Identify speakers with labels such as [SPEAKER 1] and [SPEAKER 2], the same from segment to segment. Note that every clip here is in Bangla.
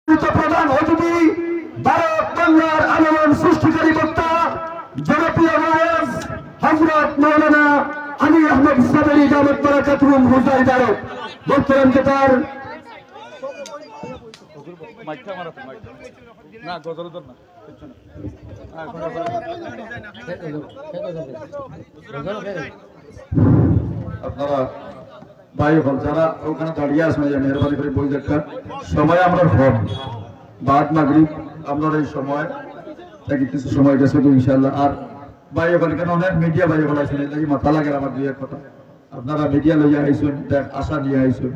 [SPEAKER 1] প্রধান অতিথি ভারত বাংলার আলোড়ন সৃষ্টিকারী বক্তা জনপ্রিয় ওয়াজ হযরত মাওলানা আলী আহমদ সাদরী দাওয়াত বারাকাতুহুম হুজাই দারক বক্তব্য তার মাইকটা মারাতে মাইকটা না গজল ধর না আপনারা ভাই হল যারা ওখানে দাঁড়িয়ে আসবেন মেহরবানি করে বই দেখা সময় আমরা কম বাদ মাগরিব আপনার এই সময় কিছু সময় গেছে তো ইনশাআল্লাহ আর ভাই ওখানে কেন অনেক মিডিয়া ভাই ওখানে আসেন এই মাথা লাগে আমার দুই এক কথা আপনারা মিডিয়া লইয়া আইসুন আশা নিয়ে আইসুন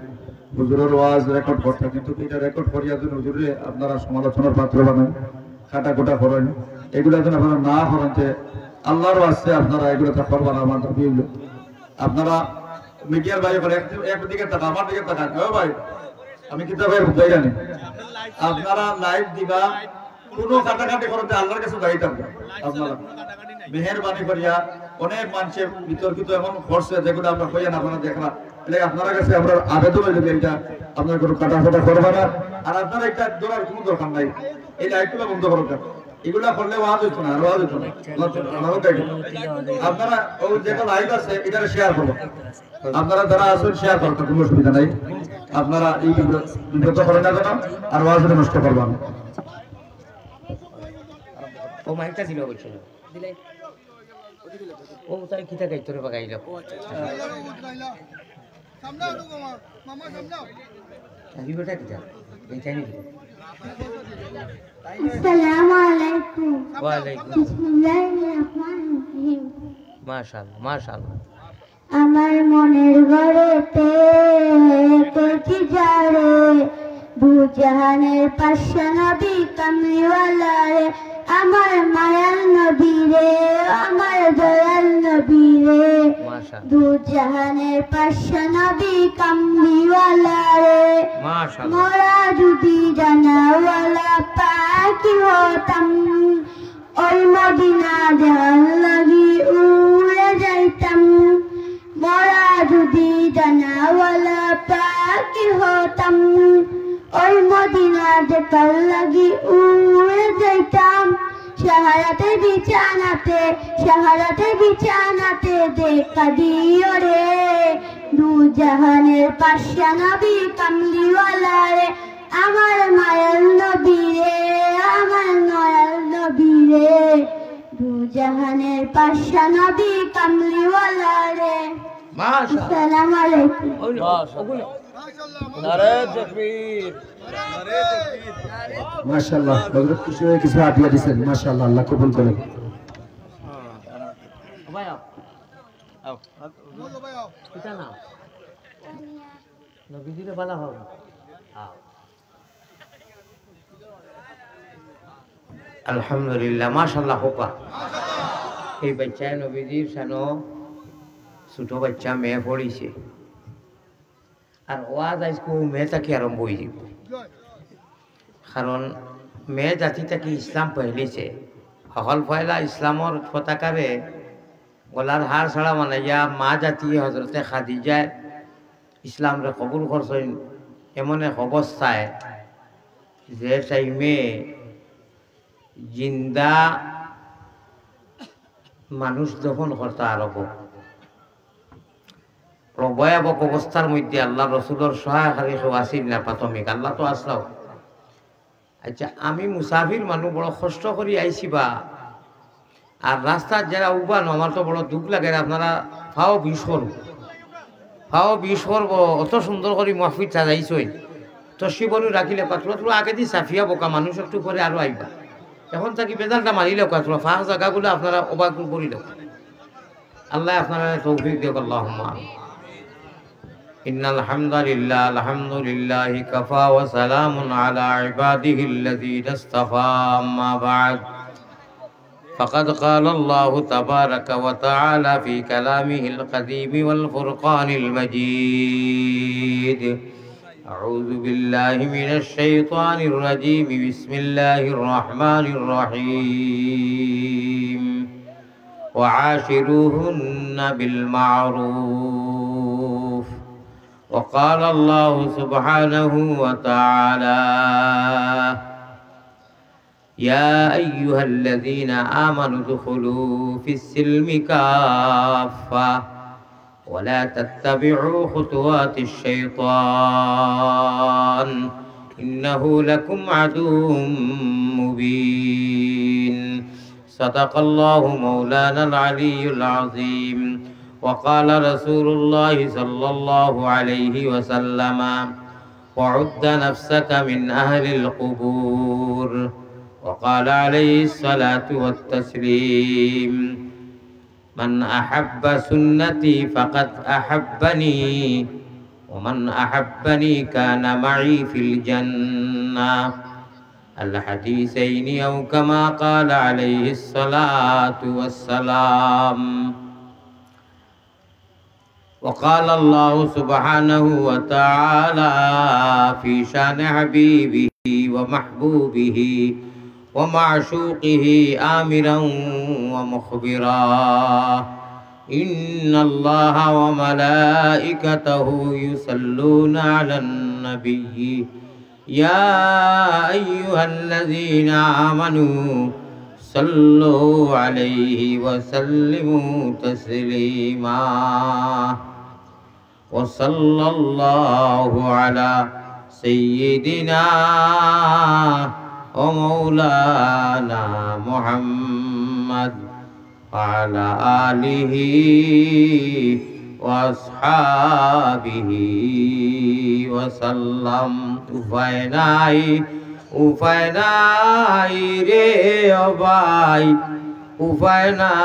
[SPEAKER 1] হুজুরের ওয়াজ রেকর্ড করতে কিন্তু এটা রেকর্ড করিয়া জন্য হুজুরে আপনারা সমালোচনার পাত্র বানান কাটা কোটা করেন এগুলো যেন আপনারা না করেন যে আল্লাহর ওয়াজে আপনারা এগুলো তা করবেন আমার দাবি হইল আপনারা মিডিয়ার ভাই বলে একদিকে টাকা আমার দিকে টাকা ও ভাই আমি কিতাবের জায়গা নেই আপনারা লাইভ দিবা কোনো কাটাকাটি করতে আল্লাহর কাছে দায়ী থাকবে আপনারা মেহেরবানি করিয়া অনেক মানুষের বিতর্কিত এমন করছে যেগুলো আমরা কইয়া না আপনারা দেখলা তাহলে আপনারা কাছে আমরা আবেদন হইল এটা আপনার কোনো কাটাফাটা করবে না আর আপনারা একটা দৌড়ার কোনো দরকার নাই এই লাইটগুলো বন্ধ করো এগুলা করলে ওয়াজ হইতো না আর ওয়াজ হইতো না আপনারা ওই যেটা লাইভ আছে এটা শেয়ার করো আপনারা যারা আসুন শেয়ার করতে কোনো অসুবিধা নাই আপনারা এই বিব্রত করেন না কেন আর ওয়াজটা নষ্ট করবেন
[SPEAKER 2] ও মাইকটা দিল বলছে দিলে ও তাই কিটা গাইতো রে বাগাইলো সামনে আনো মামা সামনে আহি বেটা কিটা এইটাই নি
[SPEAKER 3] আসসালামু আলাইকুম
[SPEAKER 2] ওয়া আলাইকুম
[SPEAKER 3] বিসমিল্লাহির রহমানির রহিম
[SPEAKER 2] মাশাআল্লাহ মাশাআল্লাহ
[SPEAKER 3] আমার মনের ঘরেতে কইছি যারে দুজাহানের পাশা নবী কামলিওয়ালা রে আমার মায়ার নবী রে আমার দয়াল নবী রে
[SPEAKER 2] মাশাআল্লাহ
[SPEAKER 3] দুজাহানের পাশা নবী কামলিওয়ালা রে
[SPEAKER 2] মাশাআল্লাহ
[SPEAKER 3] মোরা যদি জানাওয়ালা পাকি হতাম ওই মদিনা জান লাগি উড়ে যাইতাম মোরা যদি জানাওয়ালা পাকি হতাম ওই মদিনা দেখার লাগি উড়ে যাইতাম শাহারাতে বিছানাতে দেখা দিও রে দু জাহানের পাশা নবী কামলিওয়ালা রে আমার মায়ার নবী রে আমার নয়ার নবী রে দু জাহানের পাশা নবী কামলিওয়ালা রে
[SPEAKER 2] মাশাআল্লাহ
[SPEAKER 3] আসসালামু আলাইকুম
[SPEAKER 2] মাশাআল্লাহ নারে তাকবীর নারে তাকবীর
[SPEAKER 1] মাশাআল্লাহ হযরত কিছু আদিয়া দিবেন মাশাআল্লাহ আল্লাহ কবুল করেন
[SPEAKER 2] ভাই আও বলো ভাই আও কিটা না নবীজিরে বালা হবে আলহামদুলিল্লাহ মাশাআল্লাহ হোপা এই বাচ্চা নবীজির সানো ছোট বাচ্চা মেয়ে পড়িছে আর ওয়াজ আজকে মেয়ে তাকে আরম্ভ হয়ে যাব কারণ মেয়ে জাতি তাকে ইসলাম পহলিছে সকল পয়লা ইসলামর পতাকারে গলার হার ছাড়া মানে ইয়া মা জাতি হজরতে খাদিজায় ইসলামরে কবুল করছেন এমন এক অবস্থায় যে টাইমে জিন্দা মানুষ দফন করতে আরম্ভ ভয়াবহ অবস্থার মধ্যে আল্লাহ রসুলের সহায়কারী কেউ আসিল না প্রাথমিক আল্লাহ তো আসলাও আচ্ছা আমি মুসাফির মানুষ বড় কষ্ট করি আইছি বা আর রাস্তার যারা উবানো আমার তো বড় দুঃখ লাগে আপনারা ফাও বিষ করব অত সুন্দর করে মাহফিল সাজাইছই তো শিবনু রাখিলে পাতলা তোর আগে দিয়ে সাফিয়া বোকা মানুষ একটু করে আরো আইবা এখন থাকি বেজালটা মারিলেও কাতলা ফাঁক জায়গাগুলো আপনারা অবাক করিল আল্লাহ আপনারা তৌফিক দেব আল্লাহুম্মা ইন্নাল হামদুলিল্লাহ আলহামদুলিল্লাহি কাফা ওয়া সালামুন আলা ইবাদিহিল্লাযীনা ইসতাফা আম্মা বা'দ فقد قال الله تبارك وتعالى في كلامه القديم والفرقان المجيد أعوذ بالله من الشيطان الرجيم بسم الله الرحمن الرحيم وعاشروهن بالمعروف وقال الله سبحانه وتعالى يا أيها الذين آمنوا ادخلوا في السلم كافة ولا تتبعوا خطوات الشيطان إنه لكم عدو مبين صدق الله مولانا العلي العظيم وقال رسول الله صلى الله عليه وسلم وعد نفسك من أهل القبور وقال عليه الصلاة والتسليم من أحب سنتي فقد أحبني ومن أحبني كان معي في الجنة الحديثين أو كما قال عليه الصلاة والسلام وقال الله سبحانه وتعالى في شان حبيبه ومحبوبه ومعشوقه آمرا ومخبرا إن الله وملائكته يصلون على النبي يا أيها الذين آمنوا صلوا عليه وسلموا تسليما وصلى الله على سيدنا ومولانا محمد وعلى آله وأصحابه وسلم উপায় নাই রে ও ভাই উপায় নাই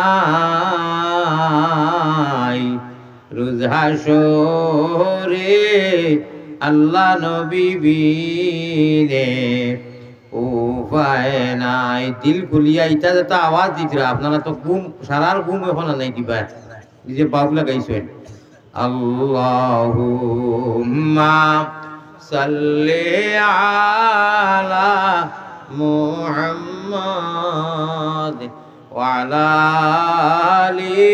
[SPEAKER 2] রোজ হাসরে আল্লাহ নবী বিনে উপায় নাই দিল খুলিয়া ইটা তো আওয়াজ দিতরা আপনারা তো ঘুম সারার ঘুম এখন নাই দিবা নিজে বাউলা গাইছেন আল্লাহুম্মা সাল্লি আলা মুহাম্মাদ ওয়া আলা আলি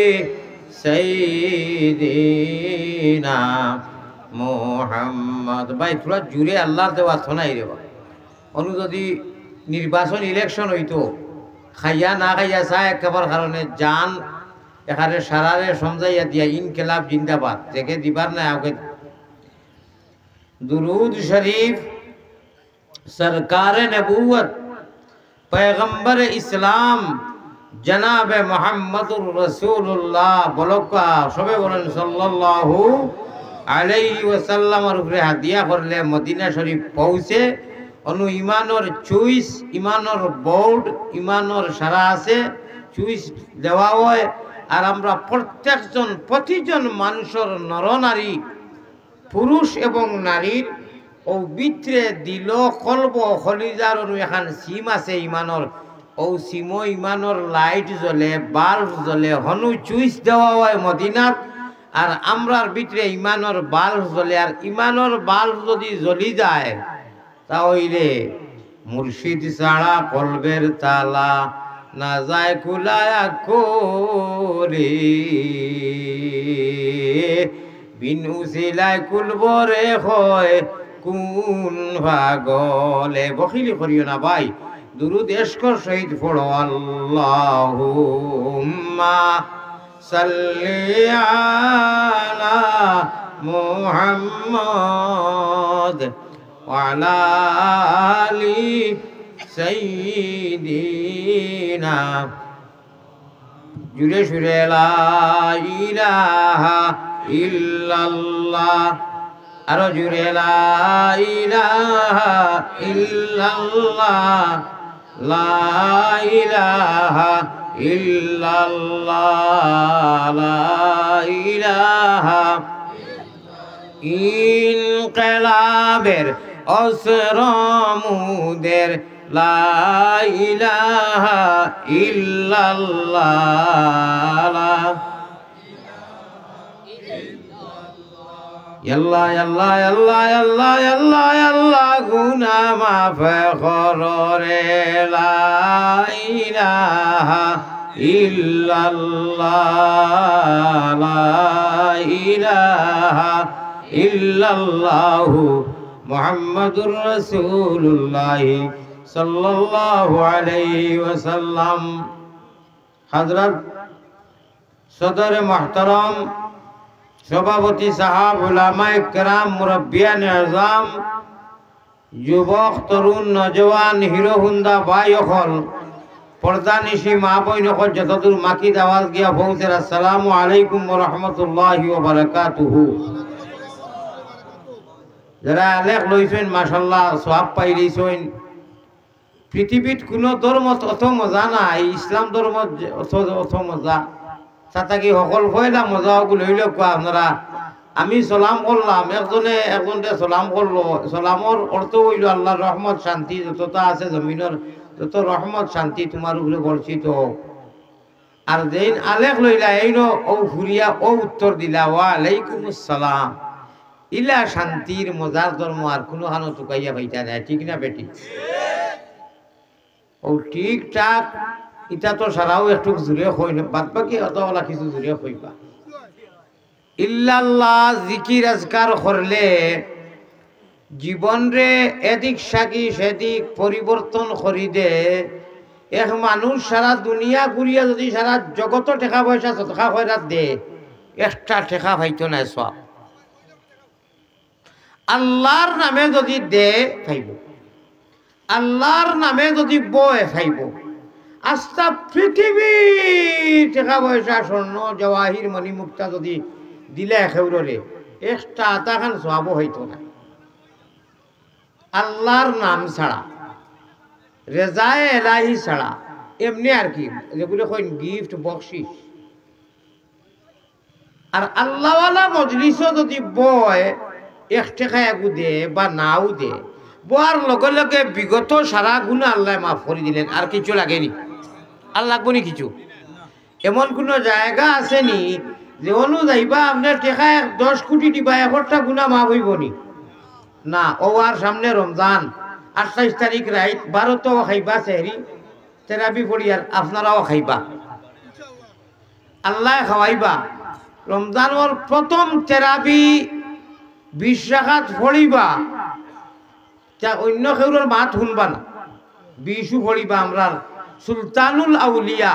[SPEAKER 2] সাইয়্যিদিনা মুহাম্মদ ভাই তোরা জুড়ে আল্লাহর দেওয়া শোনাই রে বাবা অনু যদি নির্বাচন ইলেকশন হইতো খাইয়া না খাইয়া চায় একেবারে কারণে জান এখানে সারারে সমঝাইয়া দিয়া ইনকিলাব জিন্দাবাদ দেখে দিবার না আগে दुरूद शरीफ सरकार नबूवत पैगंबर इस्लाम जनाब मोहम्मदुर रसूलुल्लाह बलका सबे बोलें सल्लल्लाहु अलैहि वसल्लमर उपरे हादिया करले मदीना शरीफ पहुँचे अनु इमानर चुइस इमानर बोर्ड इमानर सारा आछे चुइस देवा हय और आमरा प्रत्येकजन प्रतिजन मानुषर नरनारी पुरुष एवं नारीर ओ बित्रे दिल कल्ब खलिजार एखान सीम आछे इमानर ओ सीमो इमानर लाइट जले बाल्ब जले हनु चुइस देवा हय मदिनात और आमरार बित्रे इमानर बाल्ब जले और इमानर बाल्ब जदि जलि जाए ताहले मुर्शिद छाड़ा कल्बेर ताला ना जाए खुलाया कोरे बिन उसिलाय कुलबरे হয় কোন পাগলে বখিলি করিও না ভাই দুরূদ এশকর শহীদ পড়ো আল্লাহুম্মা সাল্লি আলা মুহাম্মদ ওয়া আলা আলি সাইয়্যিদিনা জুড়ে সুরে লা ইলাহা ইল্লাল্লাহ আরো জুড়ে লা ইলাহা ইল্লাল্লাহ লা ইলাহা ইল্লাল্লাহ লা ইলাহা ইনকিলাবের অসরমুদের লা ইলাহা ইল্লাল্লাহ يلا يلا يلا يلا يلا يلا غنا ما فخر لا إله إلا الله لا إله إلا الله محمد رسول الله সাল্লাল্লাহু আলাইহি ওয়াসাল্লাম। হযরত সদর মুহতারাম সভাপতি সাহাব উলামায়ে কেরাম মুরব্বিয়ান আযম যুবক তরুণ নজওয়ান হিরো হুন্ডা ভাই হল পর্দা নিশি মা বইন হল যতদূর মাকিদ আওয়াজ গিয়া পৌঁছে আসসালামু আলাইকুম ওয়া রাহমাতুল্লাহি ওয়া বারাকাতুহু। যারা আলেখ লইছেন মাশাআল্লাহ সওয়াব পাইলেছেন। পৃথিবীত কোনো ধর্ম অত মজা নাই, ইসলাম ধর্ম অত মজা তাতে কি সকল কয়লা মজা লইল কোয়া আপনারা। আমি সালাম করলাম, একজনে সালাম করলো, সালামর অর্থ হইল আল্লাহর রহমত শান্তি যতটা আছে জমিনের যত রহমত শান্তি তোমার উপরে বর্ষিত হোক। আর যেইন আলেখ লইলা এইন ও ঘুরিয়া ও উত্তর দিলা ওয়া আলাইকুমুস সালাম। ইলা শান্তির মজার ধর্ম আর কোনো হানো টুকাইয়া ভাইতা নাই, ঠিক না বেটি? ও ঠিকঠাক ইটা তো সারাও একটু জুড়ে হই না, বাদ বাকি অতলা কিছু জুড়ে হইবা। ইল্লাল্লাহ জিকির আজকার করলে জীবন রে এদিক সাকি সেদিক পরিবর্তন করি দে। এক মানুষ সারা দুনিয়া ঘুরিয়া যদি সারা জগত টেকা পয়সা সদকা কইরা দে, একটা টেকা পাইতো না সব। আল্লাহর নামে যদি দে পাইব, আল্লাহর নামে যদি বয় পাইব। আস্তা পৃথিবী টাকা পয়সা স্বর্ণ জওয়াহির মণি মুক্তা যদি দিলে খেউরে একটা আতাখান সওয়াব হইতো না। আল্লাহর নাম ছাড়া, রেজায়ে এলাহি ছাড়া, এমনি আর কি যেগুলো কইন গিফট বকশিস। আর আল্লাহওয়ালা মজলিসও যদি বয় এক টাকা একু দে বা নাও দে, বয়ার লগে লগে বিগত সারা গুণা আল্লাহ মাফ করে দিলেন। আর কিছু লাগেনি, আর লাগবো নি কিছু? এমন কোন জায়গা আছে নি যে অনু যাইবা আপনার টেকা 10 কোটি দিবা, 1টা গুণা মাফ হইব নি? না। ও আর সামনে রমজান 28 তারিখ রাইত 12টাও খাইবা সেহরি তেরাবি পড়ি, আর আপনারাও খাইবা, আল্লাহ খাওয়াইবা। রমজানের প্রথম তেরাবি 20 রাকাত পড়িবা, অন্য কেউর মাত শুনবা না, 20ও পড়িবা। আমরা সুলতানুল আউলিয়া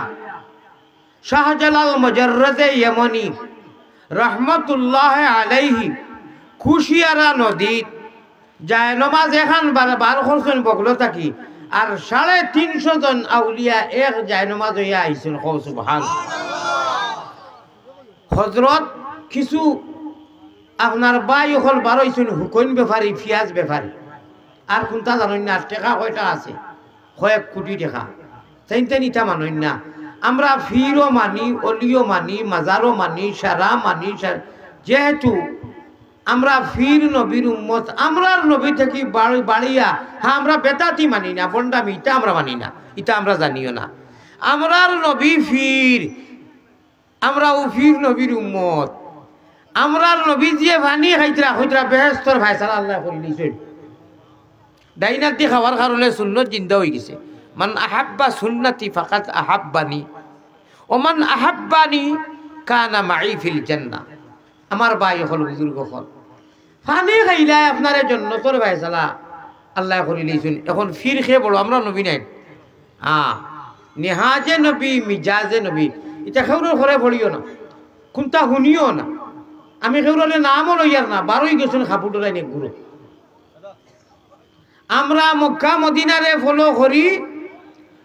[SPEAKER 2] শাহজালাল মুজাররদে ইয়েমনি রহমতুল্লাহ আলাইহি খুশিয়ারা নদীত যায় নমাজ এখান বার করছেন বগলো থাকি, আর 350 জন আউলিয়া এক যায় নমাজ হইয়া আইছেন। সুবহানাল্লাহ। হযরত কিছু আপনার বাই হল বার হইছেন হুকইন ব্যাপারী, পিয়াজ ব্যাপারী। আর কোনটা জানেন না? টাকা কয়টা আছে? কয়েক কোটি টাকা। তাই ইটা মানেন না। আমরা ফিরও মানি, অলিও মানি, মাজারও মানি, সারা মানি। যেহেতু আমরা ফির নবীর উম্মত, আমরার নবী থেকে বাড়িয়া, হ্যাঁ আমরা বেদাতি মানি না, বন্ডামি ইটা আমরা মানি না, ইটা আমরা জানিও না। আমরার নবী ফির, আমরাও ফির নবীর উম্মত। আমরার নবী যে ভানি খাইতরা হইতরা বেহেশতর ফায়সালা আল্লাহ করে দিয়েছেন। ডাইনাক দিয়ে খাওয়ার কারণে সুন্নত জিন্দা হয়ে গেছে। মান আহাব্বা সুন্নতি ফাকাত আহাব্বানি ওমান আহাব্বানি কানা মাই ফিল জান্নাহ। আমার ভাই হল বুজুর্গ হল ফানি খাইলাই আপনার জন্য তোর ফায়সালা আল্লাহ করে দিয়েছেন। এখন ফির খেয়ে বলো আমরা নবী নাই। হ্যাঁ, নেহাজে নবী, মিজাজে নবী, এটা খেউরের ঘরে পড়িও না, কোনটা শুনিও না। আমি খেউরলে নামও লইয়ার না, বারোই গেছেন খাপুটলাই নে গুরু। আমরা মক্কা মদিনারে ফলো করি,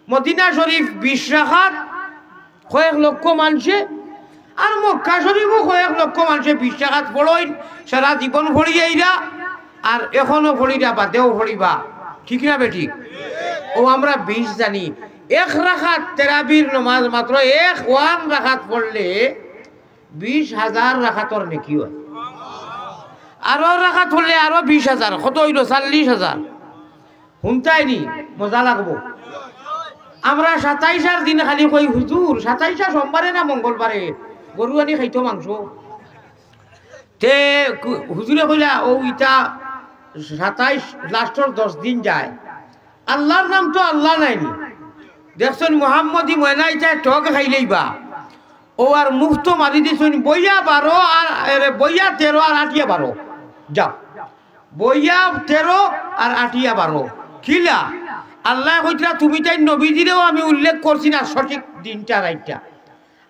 [SPEAKER 2] মদিনা শরীফ 20 রাকাত কয়েক লক্ষ মানুষে, আর মক্কা শরীফও কয়েক লক্ষ মানুষে 20 রাকাত পড়ইন, সারা জীবন পড়িয়াইরা, আর এখনো পড়িরা, বাদেও পড়িবা, ঠিক না বেঠিক? ও আমরা 20 জানি। 1 রাকাত তেরাবির নমাজ মাত্র 1 রাকাত পড়লে 20,000 রাকাতর নেকি হয়। আরো রাকাত পড়লে আরো 20,000, কত হইল? 40,000। শুনতাইনি মজা লাগবো। আমরা 27 দিন খালি কই হুজুর 27 সোমবারে না মঙ্গলবারে গরু আনি খাইতো মাংস। তে হুজুরে কইলা ও ইটা 27 লাস্টর 10 দিন যায়, আল্লাহর নাম তো আল্লাহ নাইনি। দেখছেন মোহাম্মদী ময়না ইটা টক খাইলেইবা, ও আর মুফত মারি দিছেন বইয়া 12 আর বইয়া 13 আর আটিয়া 12। যাও বইয়া 13 আর আটিয়া 12 খিলা আল্লাহ কইতরা তুমি তাই নবীজিরেও আমি উল্লেখ করছি না সঠিক দিনটা রাইটটা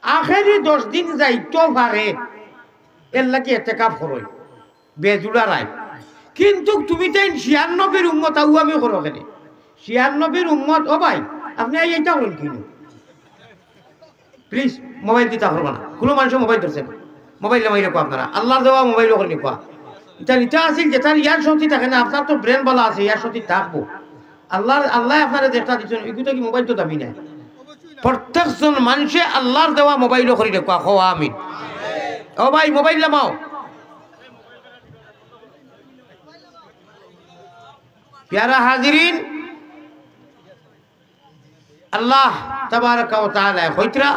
[SPEAKER 2] আখেরি 10 দিন যাইতো পারে এর লাগি এতেকাফ করই বেজুড়া রায় কিন্তু তুমি তাই 96 উম্মত আউ আমি করো কেন 96 উম্মত ও ভাই আপনি এইটা করুন কিনো প্লিজ মোবাইল দিতে পারবো না কোনো মানুষ মোবাইল ধরছেন মোবাইল নামাইলে কো আপনারা আল্লাহর দেওয়া মোবাইল করে নিকো এটা নিতে আসিল যেটা ইয়ার শক্তি থাকে না আপনার তো ব্রেন বলা আছে ইয়ার শক্তি থাকবো আল্লাহ আপনারা যেটা দিচ্ছেন এগুলো কি মোবাইল তো দাবি নাই প্রত্যেকজন মানুষে আল্লাহর দেওয়া মোবাইল করে নিকো হওয়া আমিন ও ভাই মোবাইল নামাও প্যারা হাজিরিন আল্লাহ তাবারাকা ওয়া তাআলা কইতরা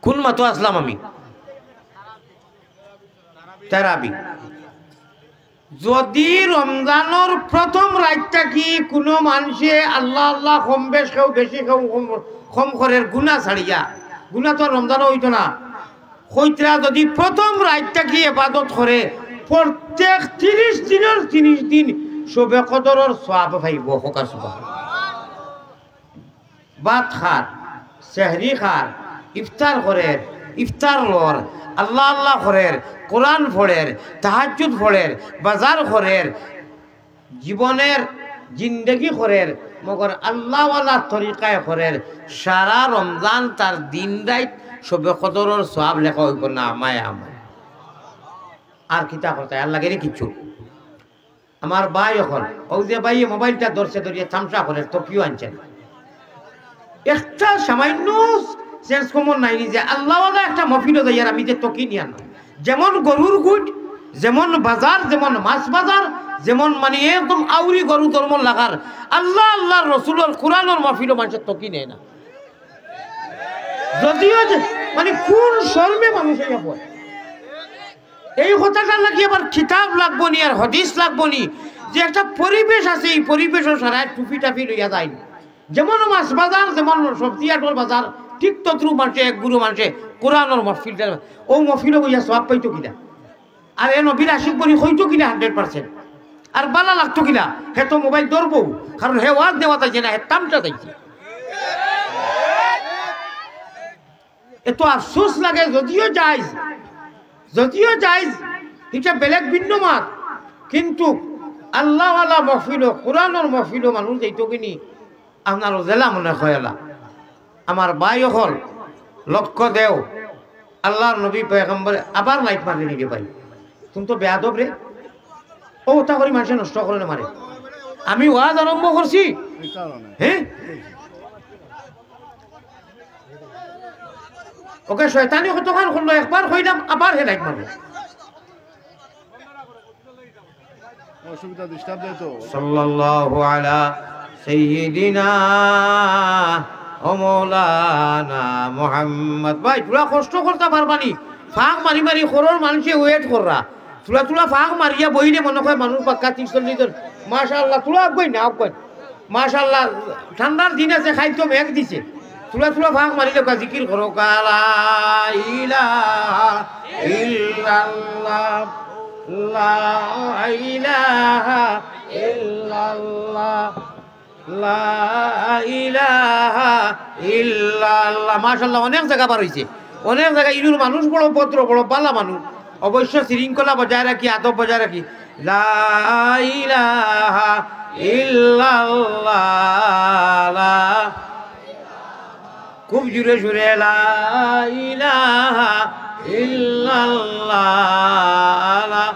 [SPEAKER 2] কোন মতো আসলাম আমি তারাবি যদি রমজানের প্রথম রাতটা কি কোনো মানুষে আল্লাহ আল্লাহ কম বেশ কেউ বেশি কেউ কম করে গুনাহ ছাড়িয়া গুনাহ তো রমজানও হইতো না কইতরা যদি প্রথম রাতটা কি ইবাদত করে প্রত্যেক 30 দিনের 30 দিন শবে কদরের সওয়াব পাইব হোকা সুবহান ভাত খার সেহরি খার ইফতার করের ইফতার লর আল্লাহ আল্লাহ করের কোরআন পড়ের তাহাজ্জুদ পড়ের বাজার করের জীবনের জিন্দগি করের মগর আল্লাহওয়ালা তরিকায় করের সারা রমজান তার দিন রাত শবে কদরের সওয়াব লেখা হইব না আমায় আমায় আর কিতা করতে আল্লাহ গেলে কিছু আমার ভাই এখন ও যে ভাই মোবাইলটা ধরছে ধরিয়ে থামসা করে তকিও আনছেন একটা সামান্য সেন্স কমন নাই যে আল্লাহওয়ালা একটা মফিল দেয়ার আমি যে তকি নিয়ে আনা যেমন গরুর গুট যেমন বাজার যেমন মাছ বাজার যেমন মানে একদম আউরি গরু ধর্ম লাগার আল্লাহ আল্লাহর রসুলের কোরআনের মফিলও মানুষের তকি নেয় না যদিও মানে কোন শর্মে মানুষ এই কথাটা লাগি আবার কিতাব লাগবো নি আর হদিস লাগবো নি যে একটা পরিবেশ আছে এই পরিবেশও সারা টুপি টাপি লইয়া যায় যেমন মাছ বাজার যেমন সবজি আটর বাজার ঠিক তদ্রু মানুষে এক গুরু মানুষে কোরআনের মহফিলটা ও মহফিলও বইয়া সব পাইতো কিনা আর এ নবীর আশিক বলি হইতো কিনা 100% আর বালা লাগতো কিনা হে তো মোবাইল ধরবো কারণ হে ওয়াজ নেওয়া তাইছে না হে তামটা তাইছে এত আফসোস লাগে যদিও যাইজ এটা বেলেগ ভিন্ন মাত কিন্তু আল্লাহওয়ালা মহফিল কোরআনের মহফিল মানুষ যাইতো কিনি আপনার জেলা মনে হয় আমার ভাই হল লক্ষ্য দেও আল্লাহর নবী পয়গম্বর আবার লাইট মারি নিকে ভাই তুমি তো বেয়াদব রে ও তা করি মানুষ নষ্ট করে না মারে আমি ওয়াজ আরম্ভ করছি হ্যাঁ ওকে শয়তানি কতক্ষণ করলো একবার কইলাম আবার হে লাইট মারবে
[SPEAKER 4] অসুবিধা ডিস্টার্ব দেয় তো
[SPEAKER 2] সাল্লাল্লাহু আলা সাইয়্যিদিনা ও মাওলানা মুহাম্মদ ভাই তুলা কষ্ট করতে পারবানি ফাঁক মারি মারি খরর মানুষে ওয়েট কররা তুলা ফাঁক মারিয়া বইলে মনে হয় মানুষ পাক্কা 30-40 জন মাশাআল্লাহ তুলা আগুই না আগুই মাশাআল্লাহ ঠান্ডার দিন আছে খাইতো মেঘ দিছে তুলা ফাঁক মারিলে কা জিকির করো লা ইলাহা ইল্লাল্লাহ লা ইলাহা ইল্লাল্লাহ লা ইলাহা ইল্লাল্লাহ মাশাআল্লাহ অনেক জায়গা পার হইছে অনেক জায়গা ইনুর মানুষ বড় ভদ্র বড় বালা মানুষ অবশ্য শৃঙ্খলা বজায় রাখি আদব বজায় রাখি লা ইলাহা ইল্লাল্লাহ খুব জুড়ে জুড়ে লা ইলাহা ইল্লাল্লাহ লা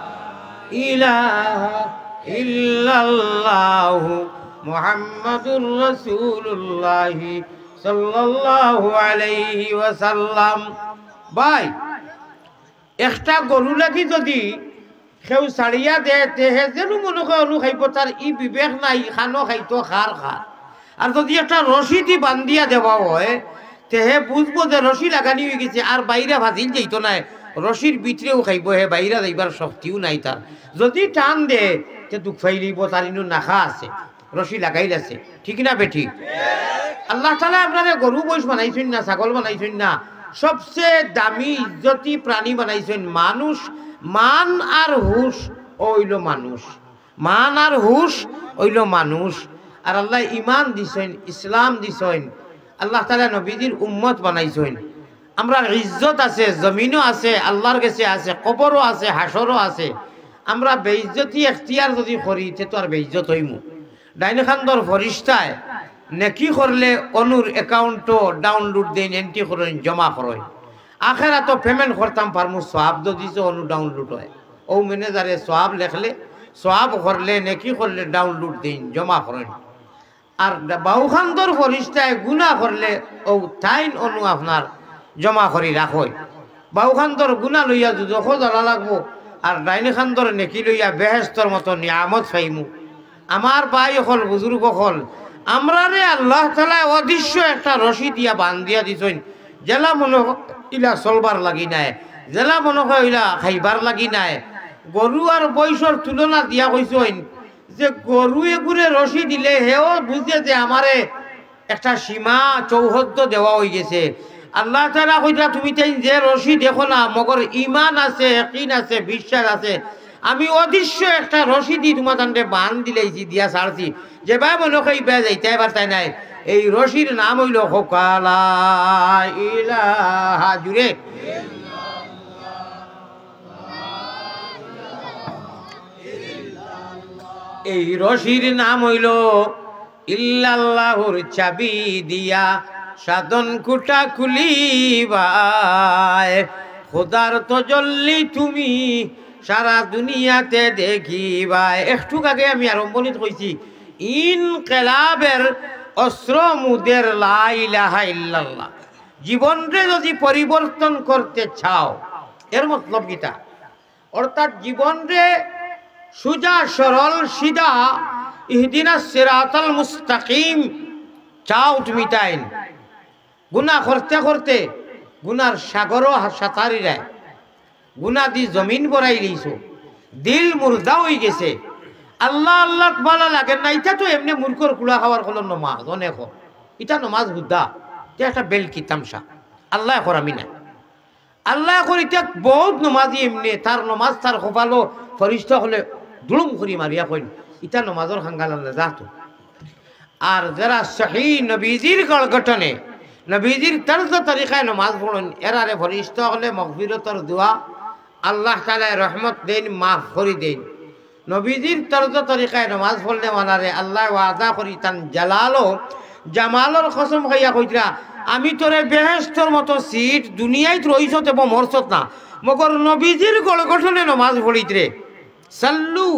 [SPEAKER 2] ইলাহা ইল্লাল্লাহ মুহাম্মাদুর রাসূলুল্লাহ সাল্লাল্লাহু আলাইহি ওয়াসাল্লাম ভাই একটা গরু লাগি যদি কেউ ছাড়িয়া দে তেহে যেন মনে হয় অনু খাইব তার ই বিবেক নাই খানো খাইতো খার আর যদি একটা রশি দি বান্ধিয়া দেওয়া হয় তেহে বুঝবো যে রশি লাগানি হয়ে গেছে আর বাইরে ভাজিল যাইত নাই রশির ভিতরেও খাইব হে বাইরে যাইবার শক্তিও নাই তার যদি টান দে তে দুঃখ ফাইলিব তার ইনু নাখা আছে রশি লাগাইল আছে ঠিক না বেঠি আল্লাহ তাআলা আপনারে গরু বৈশ বানাইছেন না ছাগল বানাইছেন না সবচেয়ে দামি ইজ্জতি প্রাণী বানাইছেন মানুষ মান আর হুশ হইল মানুষ মান আর হুশ হইল মানুষ আর আল্লাহ ইমান দিছেন, ইসলাম দিছেন, আল্লাহ তাআলা নবীজির উম্মত বানাইছেন। আমরা ইজ্জত আছে, জমিনও আছে, আল্লাহর কাছে আছে, কবরও আছে, হাসরও আছে। আমরা বেইজ্জতি এখতিয়ার যদি করি তে তো আর বেইজ্জত হইমু। ডাইন খান্দর ফরিস্তায় নেকি করলে অনুর অ্যাকাউন্টও ডাউনলোড দেন, এন্ট্রি করেন, জমা করেন। আখেরা তো পেমেন্ট করতাম পারমু, সওয়াব তো দিছে অনু ডাউনলোড হয়। ও ম্যানেজারে সওয়াব লেখলে, সওয়াব করলে, নেকি করলে ডাউনলোড দেন, জমা করেন। আর বাউখান্দর ফরিস্তায় গুনাহ করলে ও টাইন অনু আপনার জমা করি রাখই। বাউখান্দর গুনাহ লইয়া দুজখ জ্বালা লাগবো, আর ডাইনি খান্দর নেকি লইয়া বেহেস্তর মতো নিয়ামত পাইমু। আমার ভাই হল, বুজুর্গ হল, আমরা রে আল্লাহ তাআলা অদৃশ্য একটা রশি দিয়া বান্ধিয়া দিছেন। জেলা মনে ইলা চলবার লাগি নাই, জেলা মনে হয় ইলা খাইবার লাগি নাই। গরু আর বয়সর তুলনা দিয়া কইছেন যে গরু এগুরে রশি দিলে হেও বুঝে যে আমারে একটা সীমা চৌহদ্দ দেওয়া হয়ে গেছে। আল্লাহ তাআলা কইরা তুমি তাই যে রশি দেখো না, মগর ইমান আছে, ইয়াকিন আছে, বিশ্বাস আছে। আমি অদৃশ্য একটা রশি দি তোমার তান্ডে বান দিলেছি, দিয়া ছাড়ছি। যে ভাই মনে কই বে যাইতে এবার তাই নাই। এই রশির নাম হইল লা ইলাহা জুড়ে এই রশির নাম হইল ইল্লাল্লাহুর চাবি দিয়া সাধন কুটা খুলিবায়। খোদার তজল্লি তুমি সারা দুনিয়াতে দেখিবায়। একটু আগে আমি আরম্ভণিত কইছি ইনকিলাবের অস্ত্র মুদের লা ইলাহা ইল্লাল্লাহ। জীবনরে যদি পরিবর্তন করতে চাও, এর মতলব কিটা? অর্থাৎ জীবনরে সুজা সরল সিধা ইহদিনাস সিরাতাল মুস্তাকিম চাও তুমি, তাই গুনাহ করতে করতে গুনার সাগরও সাঁতারি যায়। গুনা দি জমিন বড়াই লইছো, দিল মুর্দা হয়ে গেছে। আল্লাহ আল্লাহ ভালো লাগে না। এটা তো এমনি মূর্খর কুলা খাওয়ার হলো নমাজ। অনেক এটা নমাজ হুদা, এটা একটা বেলকি তামসা। আল্লাহ করামি না, আল্লাহ করি এটা বহুত নমাজি এমনি তার নমাজ তার খোপালো ফরিস্তা হলে দুলুম করি মারিয়া কইন এটা নমাজের খাঙ্গাল যাতো। আর যারা সহি নবীজির গঠনে, নবীজির তর্জ তরিকায় নমাজ পড়েন, এরারে ফরিস্তা হলে মগফিরতর দোয়া আল্লাহ তাআলা রহমত দেন, মাফ করে দেন। নবীজির তর্জ তরিকায় নমাজ পড়লে মানারে আল্লাহ ওয়াদা করি তান জালালো জামালর কসম খাইয়া কইরা আমি তোরে বেহেশতর মতো সিট দুনিয়ায় রইছত এবং মরছত না, মগর নবীজির গঠনে নমাজ পড়িত রে। সাল্লু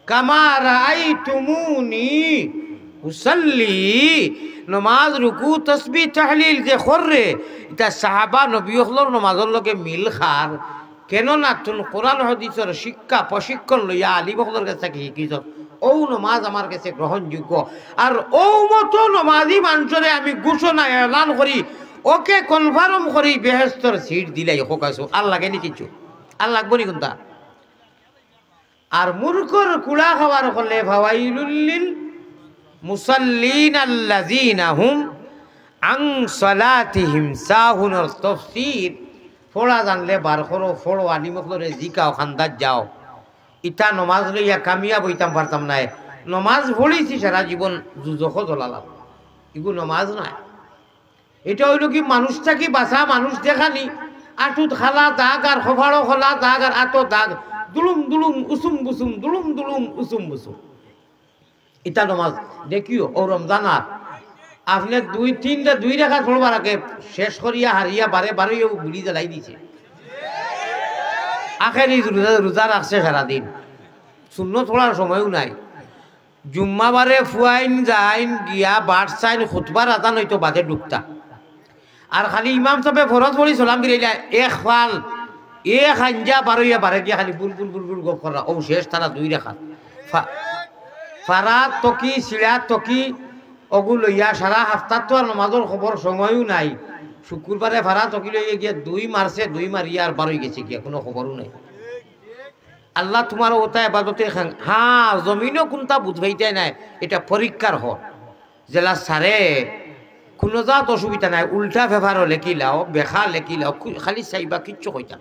[SPEAKER 2] কামা রাআইতুমুনি উসাল্লি। নমাজ রুকু তসবিহ তাহলিল যে কররে, এটা সাহাবা নবী হলর নমাজের লগে মিল খার। কেননা তুন কোরআন হাদিসের শিক্ষা প্রশিক্ষণ লইয়া আলী বকরের কাছে শিখিছ। ও নমাজ আমার কাছে গ্রহণযোগ্য। আর ও মতো নমাজি মানুষরে আমি ঘোষণা এলান করি, ওকে কনফার্ম করি বেহেশতর সিট দিলাই হোক আসো। আর লাগে নি কিছু? আর লাগবো নি কোনটা? আর মূর্খর কুড়া খাওয়ার হলে ফাওয়াইলুল লিল মুসাল্লিন আল্লাযিনা হুম আন সালাতিহিম সাহুনুর তাফসীর। ফোড়া জানলে বার করো, ফোড়ো আলিমকলরে জিকাও, খান্দাত যাও। ইটা নমাজ লইয়া কামিয়া বইতাম পারতাম নাই। নমাজ পড়েছি সারা জীবন যুজখ জ্বলালাম, এগুলো নমাজ নাই। এটা হইল কি মানুষটাকে বাঁচা, মানুষ দেখানি। আটুত খালা দাগ আর খোফাড়ো খোলা দাগ আর আটো দাগ, দুলুম দুলুম উসুম বুসুম, দুলুম দুলুম উসুম বুসুম। ইটা নমাজ দেখিও। ও রমজানার আপনি দুই রেখা পড়বার আগে শেষ করিয়া হারিয়া বারে বারে গুলি জ্বালাই দিছে। আখের রোজা রাখছে সারাদিন, শূন্য তোলার সময়ও নাই। জুম্মাবারে ফুয়াইন যাইন গিয়া বাট চাইন খুতবার আজান হইতো বাদে ডুবতা। আর খালি ইমাম সাহেব ফরজ পড়ি সালাম দিলে এক ফাল এক আঞ্জা বারইয়া বারে দিয়া খালি বুলবুল বুলবুল গপ করা। ও শেষ তারা দুই রেখা ফারাত তকি সিরাত তকি ওগুলো লইয়া সারা হাফতার তো আর নমাজের খবর সময়ও নাই। শুক্রবারে ভাড়া তকি লইয়া গিয়া দুই মারছে, দুই মারিয়া আর বারোই গেছে গিয়া, কোনো খবরও নাই। আল্লাহ তোমার ওটা এবাদতে খান। হ্যাঁ, জমিনও কোনটা বুঝবাইতে নাই, এটা পরীক্ষার হল। জেলা সারে কোনো জাত অসুবিধা নাই, উল্টা ব্যবহারও লেখিলাও, বেখা লেখিলাও, খালি চাইবা কিচ্ছু কইতা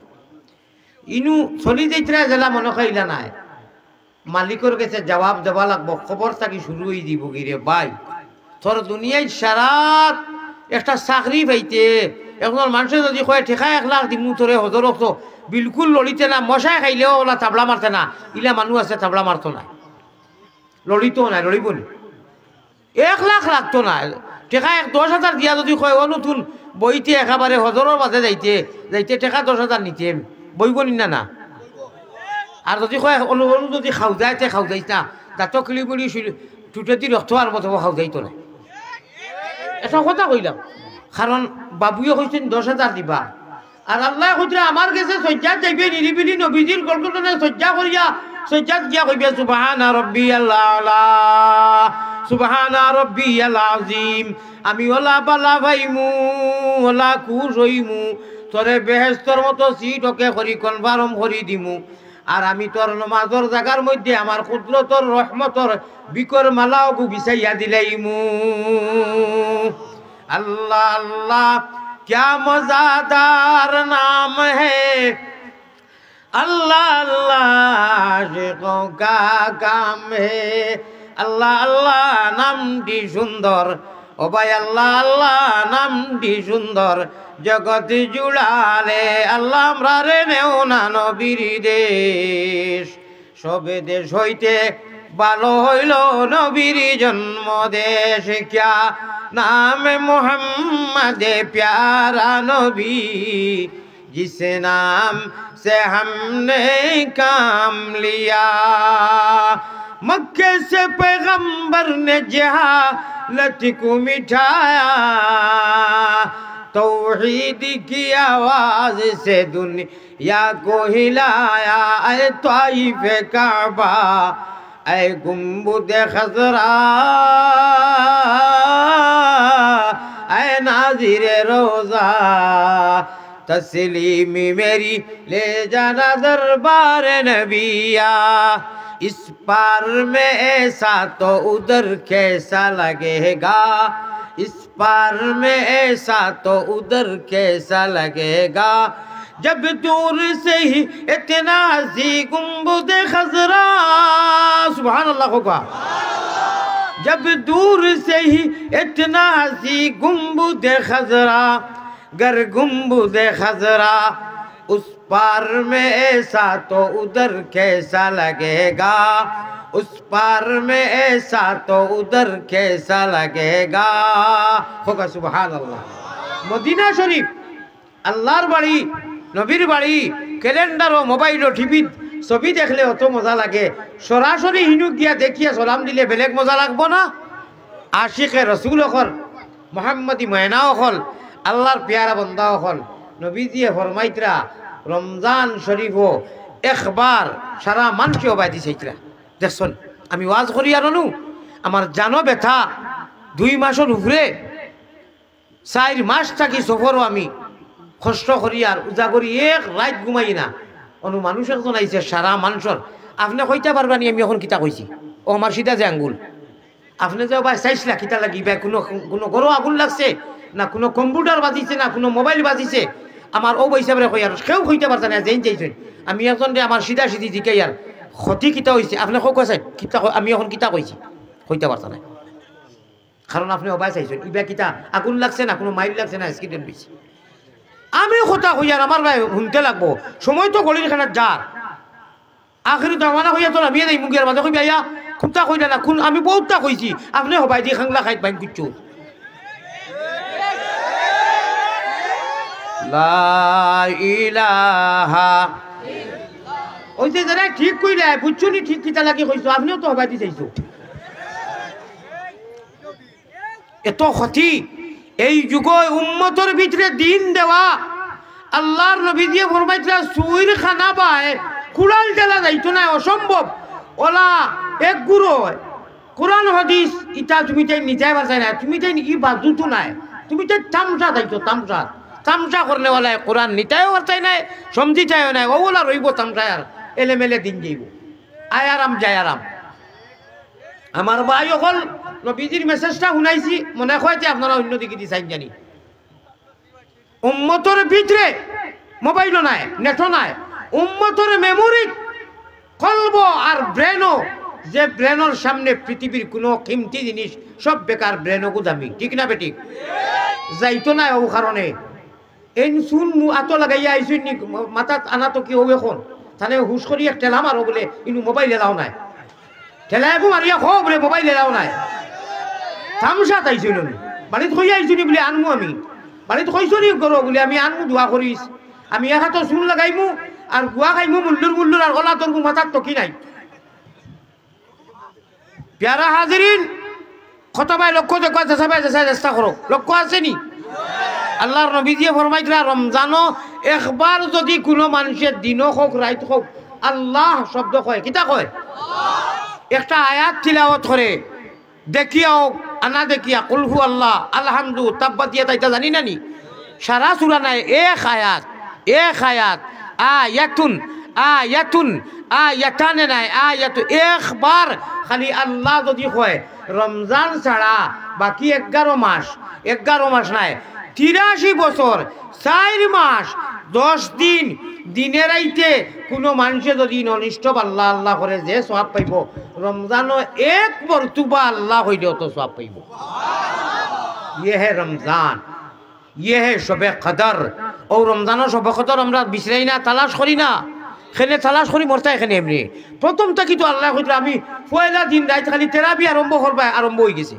[SPEAKER 2] ইনু চলি যাইতরা জেলা মনে খাইলা নাই। মালিকের কাছে জবাব দেওয়া লাগবো খবর থাকি শুরু হয়ে দিব গিরে ভাই তোর দুনিয়ায় সারাত একটা চাকরি পাইতে এখন মানুষের যদি কয় ঠেকা 1 লাখ দিমু তোরে হজর তো বিলকুল লড়িতে না মশাই খাইলেও ওলা তাবলা মারতে না ইলা মানুষ আছে তাবলা মারতো না লড়িতো না লড়িব না 1 লাখ লাগতো না টেকা 10,000 দিয়া যদি কয় ও নতুন বইতে একেবারে হজরের বাজে যাইতে যাইতে টেকা 10,000 নিতে বইব না না আর যদি কয় অনু যদি খাও যাইতে খাও যাইত না দাঁত কিলি বলি টুটে দি রক্ত আর মতো খাও যাইতো না এটা কথা কইলাম কারণ বাবুয়ে কইছেন 10,000 দিবা আর আল্লাহ কইরা আমার কাছে সজ্জাত যাইবে নিরিবিলি নবীজির গল্পটা সজ্জা করিয়া সজ্জাত গিয়া কইবে সুবহানা রাব্বিয়াল আলা সুবহানা রাব্বিয়াল আযীম আমি ওলা বালা ভাইমু ওলা খুশ হইমু তোরে বেহেশতর মতো সিট ওকে করি কনফার্ম করি দিমু আর আমি তোর নমাজর জায়গার মধ্যে আমার কুদরতর রহমতর বিকর মালাও গু বিছাইয়া দিলাইমু अल्लाह अल्लाह क्या मज़ेदार नाम है अल्लाह अल्लाह आशिकों का काम है अल्लाह अल्लाह नामটি সুন্দর ও ভাই আল্লাহ আল্লাহ নামটি সুন্দর জগৎ জুড়ালে আল্লাহ আমরারে নেও না নবীর দেশ সবে দেশ হইতে ভালো হইল নবীর জন্ম দেশ क्या नाम मोहम्मद प्यारा नबी जिस नाम से हमने काम लिया मक्के से पैगंबर ने जहालत को मिटाया तौहीद की आवाज से दुनिया को हिलाया ऐ ताइफ काबा ऐ गुंबद खजरा ऐ नाज़िरे रोज़ा तस्लीमी मेरी ले जाना दरबार नबिया इस पार में ऐसा तो उधर कैसा लगेगा इस पार में ऐसा तो उधर कैसा लगेगा जब दूर से ही इतना हसी गुंबद खजरा सुभान अल्लाह होगा जब दूर से ही इतना हसी गुंबद खजरा गर गुंबद खजरा उस पार में ऐसा तो उधर कैसा लगेगा उस पार में ऐसा तो उधर कैसा लगेगा होगा सुभान अल्लाह मदीना शरीफ अल्लाहर बाड़ी नबीर बाड़ी कैलेंडर ও মোবাইল ও টিভি ছবি দেখলে অত মজা লাগে সরাসরি হিনুক গিয়া দেখিয়া সালাম দিলে বেলেগ মজা লাগবো না আশিকে রসুল হল মোহাম্মদী ময়না হল আল্লাহর প্যারা বন্দা হল নবীজিয়ে ফরমাইতরা রমজান শরীফও একবার সারা মানুষকে বাদি চাইতরা দেখছেন আমি ওয়াজ করি আর নু আমার জানো ব্যথা 2 মাসের উপরে 4 মাস থাকি সফরও আমি কষ্ট করি আর উজা করি এক রাত ঘুমাই না অনু মানুষ একজন আইছে সারা মানুষের আপনি কইতে পারবানি আমি এখন কিতা কইছি ও আমার সিধা যে আঙ্গুল আপনি যে ভাই চাইছিলা কিতা লাগি ভাই কোনো কোনো গরো আগুন লাগছে না কোনো কম্পিউটার বাজিছে না কোনো মোবাইল বাজিছে আমার ও হিসাবে কই আর কেউ কইতে পারছে না যেন চাইছেন আমি একজন আমার সিধা সিধি জিকাই আর ক্ষতি কিতা হয়েছে আপনি কক আছে কিতা আমি এখন কিতা কইছি কইতে পারছে না কারণ আপনি অবাই চাইছেন ইবা কিতা আগুন লাগছে না কোনো মাইল লাগছে না স্কিডেন হয়েছে আমি কথা কই আর আমার ভাই শুনতে লাগবো সময় তো গলির খানার যার আখরি দাওয়ানা হইয়া তো আমি এই মুগের মাঝে কইবা ইয়া খুঁটা কইলা না কোন আমি বহুতটা কইছি আপনি হবাই দি খাংলা খাইত বাইন কিচ্ছু লা ইলাহা ওই যে যারা ঠিক কইলা বুঝছুনি ঠিক কিতা লাগি কইছো আপনিও তো হবাই দি চাইছো এত ক্ষতি এই যুগে উম্মতের ভিতরে দিন দেওয়া আল্লাহর নবী দিয়ে ফরমাইতরা সুইর খানা পায় কুড়াল টেলা যাইতো না অসম্ভব ওলা এক গুরু কোরআন হাদিস ইটা তুমি তাই নিজাই বাঁচাই না তুমি তাই ই বাজুতো নাই তুমি তাই তামসা যাইতো তামসা তামসা করলে ওলা কোরআন নিতাইও বাঁচাই নাই সমঝি চাইও নাই ওলা রইব তামসায় আর এলেমেলে দিন যাইব আয় আরাম যায় আরাম আমার ভাই হল নবীজির মেসেজটা শুনাইছি মনে হয় যে আপনারা অন্যদিকে দিছেন জানি উম্মতের ভিতরে মোবাইলও নাই নেটও নাই উম্মতের মেমোরি কলব আর ব্রেনও, যে ব্রেনের সামনে পৃথিবীর কোনো কিমতি জিনিস সব বেকার, ব্রেনও দামি, ঠিক না বেঠিক? যাইতো না ও কারণে এই শুন আতো লাগাইয়া আইসুন নি মাথাত আনা তো কি হবে এখন তাহলে হুশ করিয়া ঠেলা মারো বলে ইনু মোবাইল এলাও নাই, ঠেলাইবো মারিয়া খো বলে মোবাইল এলাও নাই। তামসা তাইছিল বাড়িতে কই আইসুনি বলে আনমু, আমি বাড়িতে কইসনি করো বলে আমি আনমু, দোয়া করিস। আমি এক হাতে শুন লাগাইমু আর গুয়া খাইমু মুল্লুর আর গলা তোর মাথার তো কি নাই। প্যারা হাজিরিন খতবাই লক্ষ্য দেখো চেষ্টা করো, লক্ষ্য আসেনি? আল্লাহর নবী দিয়ে ফরমাইছিলা রমজানও একবার যদি কোনো মানুষের দিনও হোক রাইত হোক আল্লাহ শব্দ কয়, কিতা কয়? একটা আয়াত তিলাওয়াত করে দেখিয়াও আনা দেখিয়া কুলহু আল্লাহ আলহামদু তাব্বাত দিয়া তাইতা জানি নানি সারা সূরা নাই, এক আয়াত আয়াতুন আয়াতানে নাই, আয়াতু একবার খালি আল্লাহ যদি কয় রমজান ছাড়া বাকি 11 মাস নাই 83 বছর 4 মাস 10 দিন দিনে রাইতে কোনো মানুষে যদি অনিষ্ট আল্লাহ আল্লাহ করে যে সওয়াব পাইব, রমজানও এক মর্তুবা আল্লাহ হইলেও তো সওয়াব পাইব। ইয়ে হে রমজান, ইয়ে হে শবে কদর। ও রমজানের শবে কদর আমরা বিছরাই না, তালাশ করি না, এখানে তালাশ করি মরতা এখানে এমনি। প্রথমটা কিন্তু আল্লাহ কইল আমি পয়লা দিন রাইত খালি তেরাবি আরম্ভ হয়ে গেছে।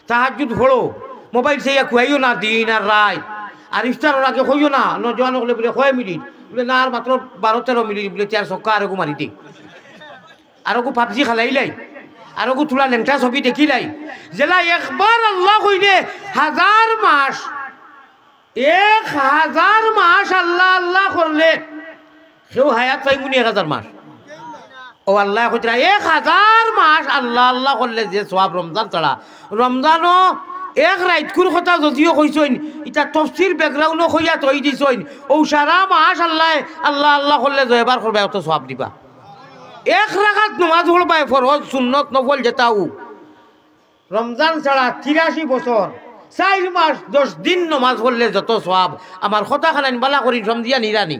[SPEAKER 2] তাহাজ্জুদ হলো মোবাইল সেই খুয়াইও না দিন আর রাত, আর ইফতারের আগে হইও না নজওয়ান হলে বলে 6 মিনিট বলে না, আর মাত্র 12-13 মিনিট বলে 4 ছক্কা আরগু মারি দিই, আরগু পাবজি খেলাইলাই, আরগু তুলা লেংটা ছবি দেখিলাই। জেলা একবার আল্লাহ কইলে 1000 মাস 1000 মাস আল্লাহ আল্লাহ করলে সেও হায়াত পাইমুনি 1000 মাস। ও আল্লাহ কইরা 1000 মাস আল্লাহ আল্লাহ করলে যে সওয়াব রমজান ছাড়া, রমজানও এক রাইতকুর কথা যদিও কইসইন এটা তফসির ব্যাকগ্রাউন্ডও কইয়া তৈ দিছইন, ও সারা মাস আল্লাহ আল্লাহ আল্লাহ করলে জয়বার করবা অত সওয়াব দিবা। এক রাকাত নামাজ পড়বাই ফরজ সুন্নত নফল যেটাও রমজান ছাড়া 83 বছর 4 মাস 10 দিন নামাজ পড়লে যত সওয়াব। আমার কথা খানাইন বালা করি সমজিয়া নিরানি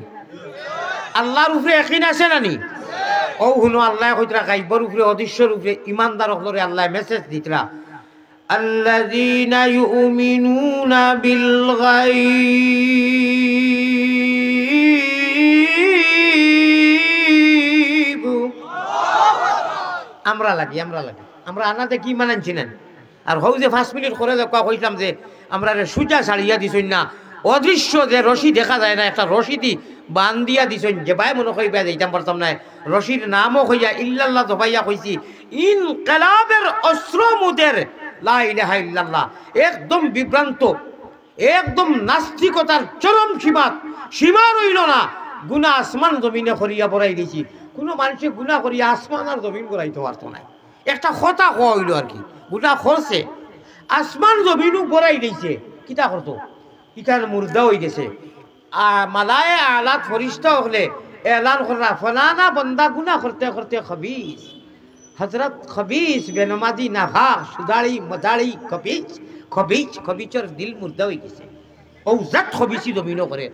[SPEAKER 2] আল্লাহর উপরে একই আছে নানি? ও শুনো আল্লাহ কইতরা গাইবর উপরে অদৃশ্যর উপরে ইমানদার হলরে আল্লাহ মেসেজ দিতরা আল্লাযীনা ইউমিনুনা বিল গায়ব। আমরা লাগি আমরা আনাতে কি মানানছি না। আর হও যে 5 মিনিট করে দেখা কইলাম যে আমরা সুজা ছাড়িয়া দিছই না, অদৃশ্য যে রশি দেখা যায় না, একটা রশি দি বান দিয়া দিছই যে ভাই মনে কইবা যাইতাম পারতাম না। রশির নামও কইয়া ইল্লাল্লাহ জবাইয়া কইছি ইনকিলাবের অস্ত্র মুদের লা ইলাহা ইল্লাল্লাহ। একদম বিভ্রান্ত, একদম নাস্তিকতার চরম সীমা রইল না। গুনাহ আসমান জমিনে করিয়া বড়াই দিছি, কোনো মানুষে গুনাহ করিয়া আসমান আর জমিন করাইতে পারতো না। একটা কথা কইল আর কি, গুনাহ করছে আসমান জমিনও বড়াই দিয়েছে, কিতা করতো ইটার মুর্দা হয়ে গেছে। মালায়ে আলাত ফরিস্তা হলে এলান করা ফলানা বন্দা গুনাহ করতে করতে খবিস হজরত খবিস বেনমাজি নাফা সুদাড়ি মজাড়ি খবিচর দিল মুর্দা হয়ে গেছে। ও জাত খবিসি জমিনও করে,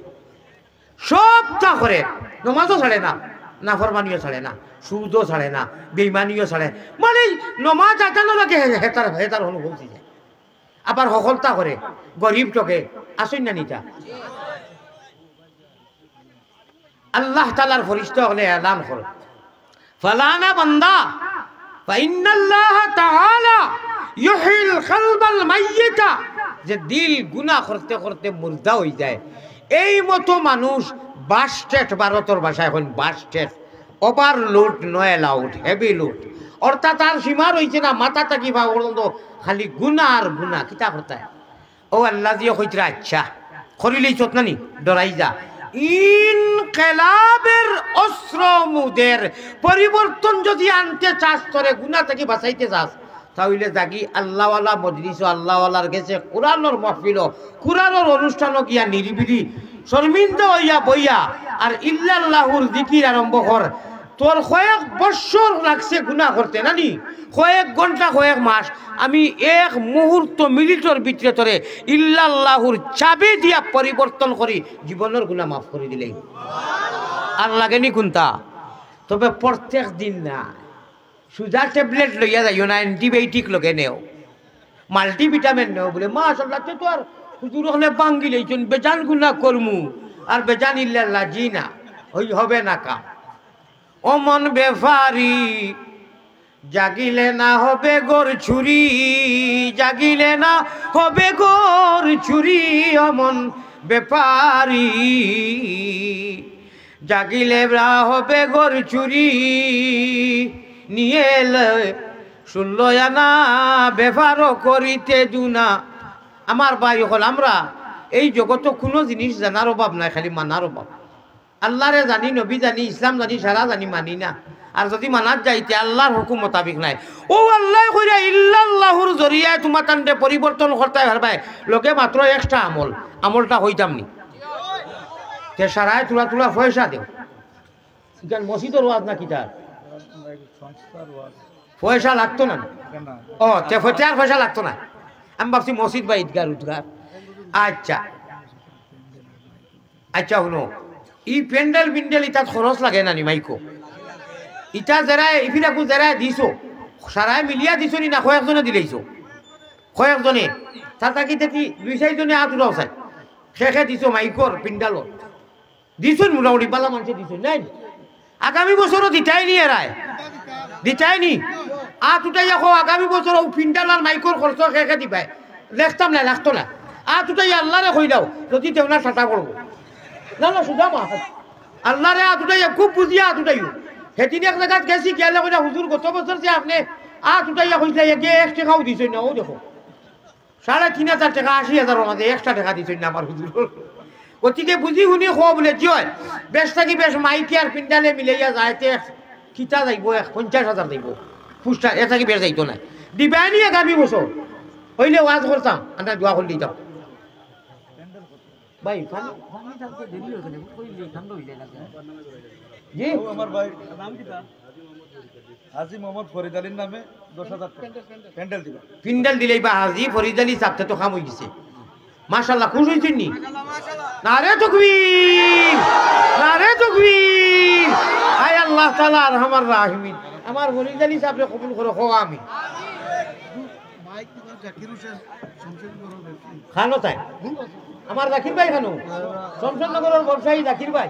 [SPEAKER 2] সবটা করে, নমাজও ছাড়ে না, নাফরমানিও ছাড়ে না, সুদও ছাড়ে না, বেইমানিও ছাড়ে, মানে নমাজ আজানো লাগে হেতার হল পৌঁছে যায়। আবার সফলতা করে গরিব টকে আসেন না নিতা। আল্লাহ তাআলার ফরিস্তা হলে এলান করে ফালানা বান্দা ফাইন্নাল্লাহ তাআলা ইউহিল কলবাল মাইয়িতা, যে দিল গুনাহ করতে করতে মুর্দা হয়ে যায়। এই মতো মানুষ বাস্টেট, ভারতের ভাষায় এখন বাস্টেট, ওভারলোড নয় লাউড, হেভি লোড, অর্থাৎ তার সীমা রয়েছে না, মাথা থাকি বা খালি গুনাহ আর গুনাহ কিতা করতে। ও আল্লাহ দিয়ে কইতরা আচ্ছা করিলেই চত নানি ডরাই যা। ইনকিলাবের অস্ত্র মুদের পরিবর্তন যদি আনতে চাস, তোরে গুনাহ থেকে বাঁচাইতে চাস, তাহলে জাগি আল্লাহওয়ালা মজলিস, আল্লাহওয়ালার গেছে কোরআনের মাহফিল, কোরআনের অনুষ্ঠান গিয়া নিরিবিলি শর্মিন্দা হইয়া বইয়া আর ইল্লাল্লাহুর জিকির আরম্ভ কর। তোর কয়েক বছর লাগছে গুনাহ করতে নানি, কয়েক ঘন্টা কয়েক মাস, আমি এক মুহূর্ত মিনিটের ভিতরে তোরে ইল্লাল্লাহুর চাবি দিয়া পরিবর্তন করি জীবনের গুনাহ মাফ করে দিলেই আর লাগেনি কোনটা। তবে প্রত্যেক দিন না, সুজা ট্যাবলেট লইয়া যাইও না, অ্যান্টিবায়োটিক লগে নেও, মাল্টিভিটামিন নেও বলে মাশাআল্লাহ। তো আর হুজুর ওখানে বাঙ্গি লইছেন বেজান গুনা করমু আর বেজান ইল্লাল্লাহ জি না, ওই হবে না কাম। ও মন বেফারি জাগিলে না হবে গোর ছুরি, জাগিলে না হবে গোর ছুরি, ও মন বেপারি জাগিলে না হবে গোর ছুরি, নিয়ে শুনল না বেফারও করিতে দুনা। আমার ভাই হল আমরা এই জগত কোনো জিনিস জানার অভাব নাই, খালি মানার অভাব। আল্লাহরে জানি, নবী জানি, ইসলাম জানি, সারা জানি, মানি না। আর যদি মানার যাইতে আল্লাহর হুকুম মোতাবিক নাই, ও আল্লাহ কইরা ইল্লাল্লাহুর জরিয়ায় তোমার কাণ্ডে পরিবর্তন করতে পারবে লোকে মাত্র এক্সট্রা আমলটা হইতাম নি। তে সারায় তুলা তুলা পয়সা দেও, মসজিদের ওয়াজ না কিতার পয়সা লাগতো না। ও তে আর পয়সা লাগতো না, আমি ভাবছি মসজিদ বা ঈদগার উদ্গার। আচ্ছা আচ্ছা শুনো, ই প্যান্ডেল বিন্ডেল ইটা খরচ লাগে না নি মাইকো? ইটা যারা ইফিরাকু যারা দিছো সারাই মিলিয়া দিছো নি না কয়েকজনে দিলেইছো? কয়েকজনে তার থাকি থাকি 2-4জনে হাত উঠাও চাই শেষে দিছো মাইকর পিন্ডালত দিছো, মোটামুটি পালা মানুষে দিছো নাই? আগামী বছরও দিতাই নি, এরায় দিতাই নি। হাত উঠাইয়া কো আগামী বছর পিন্ডাল আর মাইকর খরচ শেষে দিবাই, লেখতাম না, লাগতো না। হাত উঠাইয়া আল্লাহরে কই দাও যদি তেমনা ঠাটা করবো না, না সুদা মা আল্লাহরে হাত উঠাইয়া খুব বুঝিয়া হাত উঠাইও। সেদিন এক জায়গাত গেছি, গেলে কইনা হুজুর গত বছর যে আপনি হাত উঠাইয়া কইলে একে 1 টাকাও দিছেন না, ও দেখো 3,500 টাকা 80,000 মধ্যে 1 টাকা দিছেন না আমার হুজুর। গতিকে বুঝি শুনি খো বলে জয় বেশ থাকি বেশ মাইকি আর পিন্ডালে মিলাইয়া যাইতে কিতা যাইব 50,000 যাইব, পুষ্টা এ থাকি বেশ যাইতো না। দিবাই নি আগামী বছর হইলে ওয়াজ করতাম, আমরা দোয়া করে দিতাম। ভাই জি
[SPEAKER 1] আমার ভাই নাম কি? হাজী মোহাম্মদ ফরিদ আলীর নামে 10,000 প্যান্ডেল দিবা।
[SPEAKER 2] পিন্ডাল দিলেই বা হাজি ফরিদ আলী চাপতে তো কাম হয়ে গেছে। মাশাআল্লাহ, খুশ হয়েছেন নি? নারে তাকবীর, নারে তাকবীর। আয় আল্লাহ তাআলা আরহামার রাহিমিন, আমার ফরিদ আলী চাপরে কবুল করো। খো আমি খানো তাই আমার জাকির ভাই খানো শমশেরনগরের ব্যবসায়ী জাকির ভাই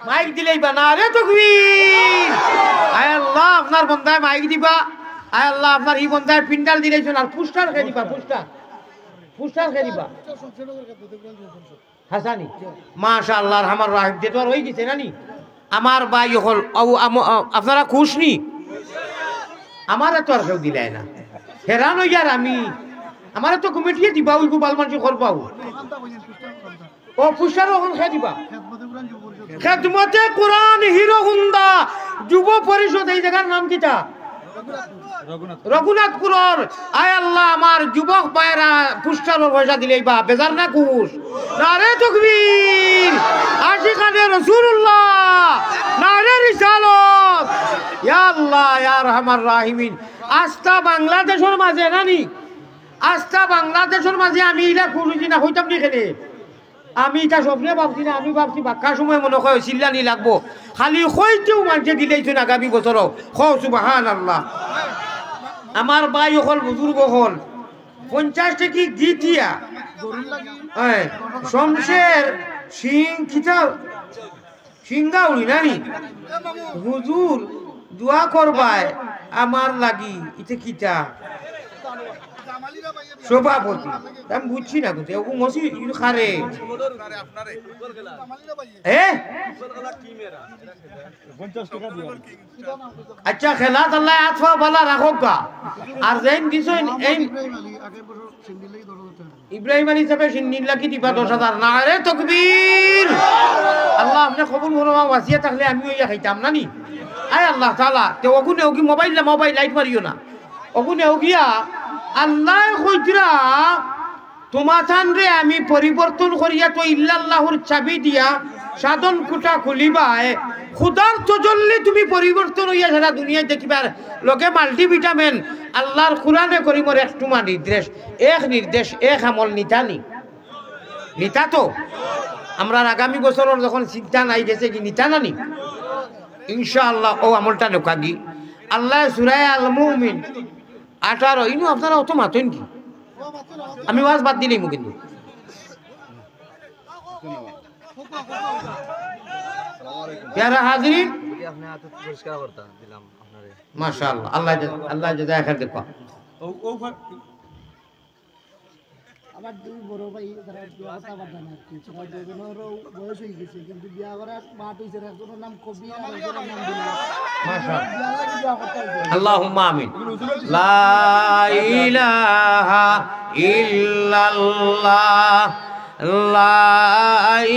[SPEAKER 2] মাইক দিলেই বা নারে তাকবীর। আয় আল্লাহ আপনার বন্দায় মাইক দিবা, আয় আল্লাহ আপনার এই বন্দায় পিন্ডাল দিলেইছেন আর পুস্টার খেয়ে দিবা, পুস্টার খেয়ে দিবা হাসানি। মাশাআল্লাহ আমার রাহিম যে তো আর হয়ে গেছে নানি। আমার ভাই হল আপনারা খুশ নি? আমার তো আর কেউ দিলাই না, হেরান হই আর আমি আমার তো কমিটিয়ে দিবা, ওই বাল মানুষ করবাও। ও পুস্টার ওখান খেয়ে দিবা। খেদমতে কোরআন হিরো হুন্দা যুব পরিষদ, এই জায়গার নাম কিটা? রঘুনাথপুরের। আয় আল্লাহ আমার যুবক ভাইরা পুস্টারের পয়সা দিলেই বা বেজার না খুশ। নারে তাকবীর, আশিকানে রাসূলুল্লাহ, নারে রিসালাত। ইয়া আল্লাহ ইয়া আরহামার রাহিমিন। আস্থা বাংলাদেশের মাঝে নানি, আস্থা বাংলাদেশের মাঝে আমি এটা খুঁজি না হইতাম নি খেলে। আমি এটা স্বপ্নে ভাবছি না, আমি ভাবছি বাক্কার সময় মনে হয় চিল্লানি লাগবো, খালি হইতেও মানুষে দিলেইছেন আগামী বছরও। খো সুবহানাল্লাহ। আমার ভাই হল বুজুর্গ হল 50 টাকি গীতিয়া শমশের সিং খিতা সিঙ্গাউড়ি নানি হুজুর দোয়া করবায় আমার লাগি। এটা কিতা সভাপতি আমি বুঝছি না কোথায় ও মসি খারে। আচ্ছা খেলা তাল্লাহ আতফা বালা রাখক গা। আর যেন দিছ ইব্রাহিম আলী সাহেব সিন্নির লাগি দিবা 10,000। নারে তাকবীর। আল্লাহ আপনি কবুল করবা, ওয়াসিয়া থাকলে আমিও ইয়া খাইতাম নানি। আয় আল্লাহ তাআলা তে ওগুনে ওগি মোবাইল লাইট মারিও না, ওগুনে ওগিয়া আল্লাহ কইতরা তোমাথান রে আমি পরিবর্তন করিয়া তো ইল্লাল্লাহুর চাবি দিয়া সাধন কুটা খুলিবায় খুদার তজল্লি তুমি পরিবর্তন হইয়া সারা দুনিয়ায় দেখিবার লগে মাল্টিভিটামিন আল্লাহর কোরআনে করিমর একটুমা নির্দেশ এক আমল নিতানি নিতা তো আমরা আগামী বছরের যখন চিন্তা নাই গেছে কি নিতা নানি ইনশাআল্লাহ ও আমলটা ঢোকাগি আল্লাহ সূরা আল মুমিন 18 ইনু আপনারা অত মাতেন কি আমি ওয়াজ বাদ দিলেই মু কিন্তু প্যারা হাজিরিন
[SPEAKER 5] আপনি হাতে পরিষ্কার করতা দিলাম আপনারে
[SPEAKER 2] মাশাআল্লাহ আল্লাহ জাযা খায়ের দেখো
[SPEAKER 6] আমার দুই বড় ভাই তারা কথা বার্তা না কি সবাই দুজনেরও বয়স হয়ে গেছে কিন্তু বিয়া করার মাঠ হয়েছে একজনের নাম কবি আর একজনের নাম দিল
[SPEAKER 2] মাশাআল্লাহ আল্লাহুম্মা আমিন লা ইলাহা ইল্লাল্লাহ লা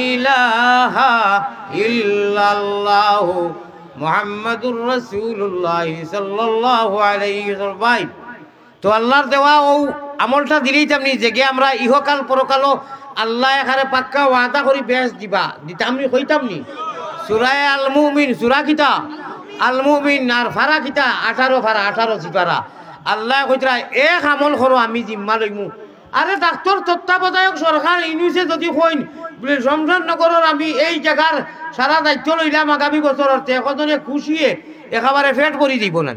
[SPEAKER 2] ইলাহা ইল্লাল্লাহ মুহাম্মাদুর রাসূলুল্লাহ সাল্লাল্লাহু আলাইহি ওয়াসাল্লাম তো আল্লাহর দেওয়া ও আমলটা দিলেই তেমনি জেগে আমরা ইহকাল পরকালও আল্লাহ এখানে পাক্কা ওয়াদা করি বেশ দিবা দিতামনি কইতামনি সূরা আল মুমিন সূরা কিতা আল মুমিন আর ফারা কিতা 18 ফারা 18 সিপারা আল্লাহ কইতরা এক আমল করো আমি জিম্মা লইমু আরে ডাক্তার তত্ত্বাবধায়ক সরকার ইউনিসে যদি কইন বলে শমশাননগরের আমি এই জায়গার সারা দায়িত্ব লইলাম আগামী বছরের তে কতনে খুশিয়ে একেবারে ফেট করে দিব না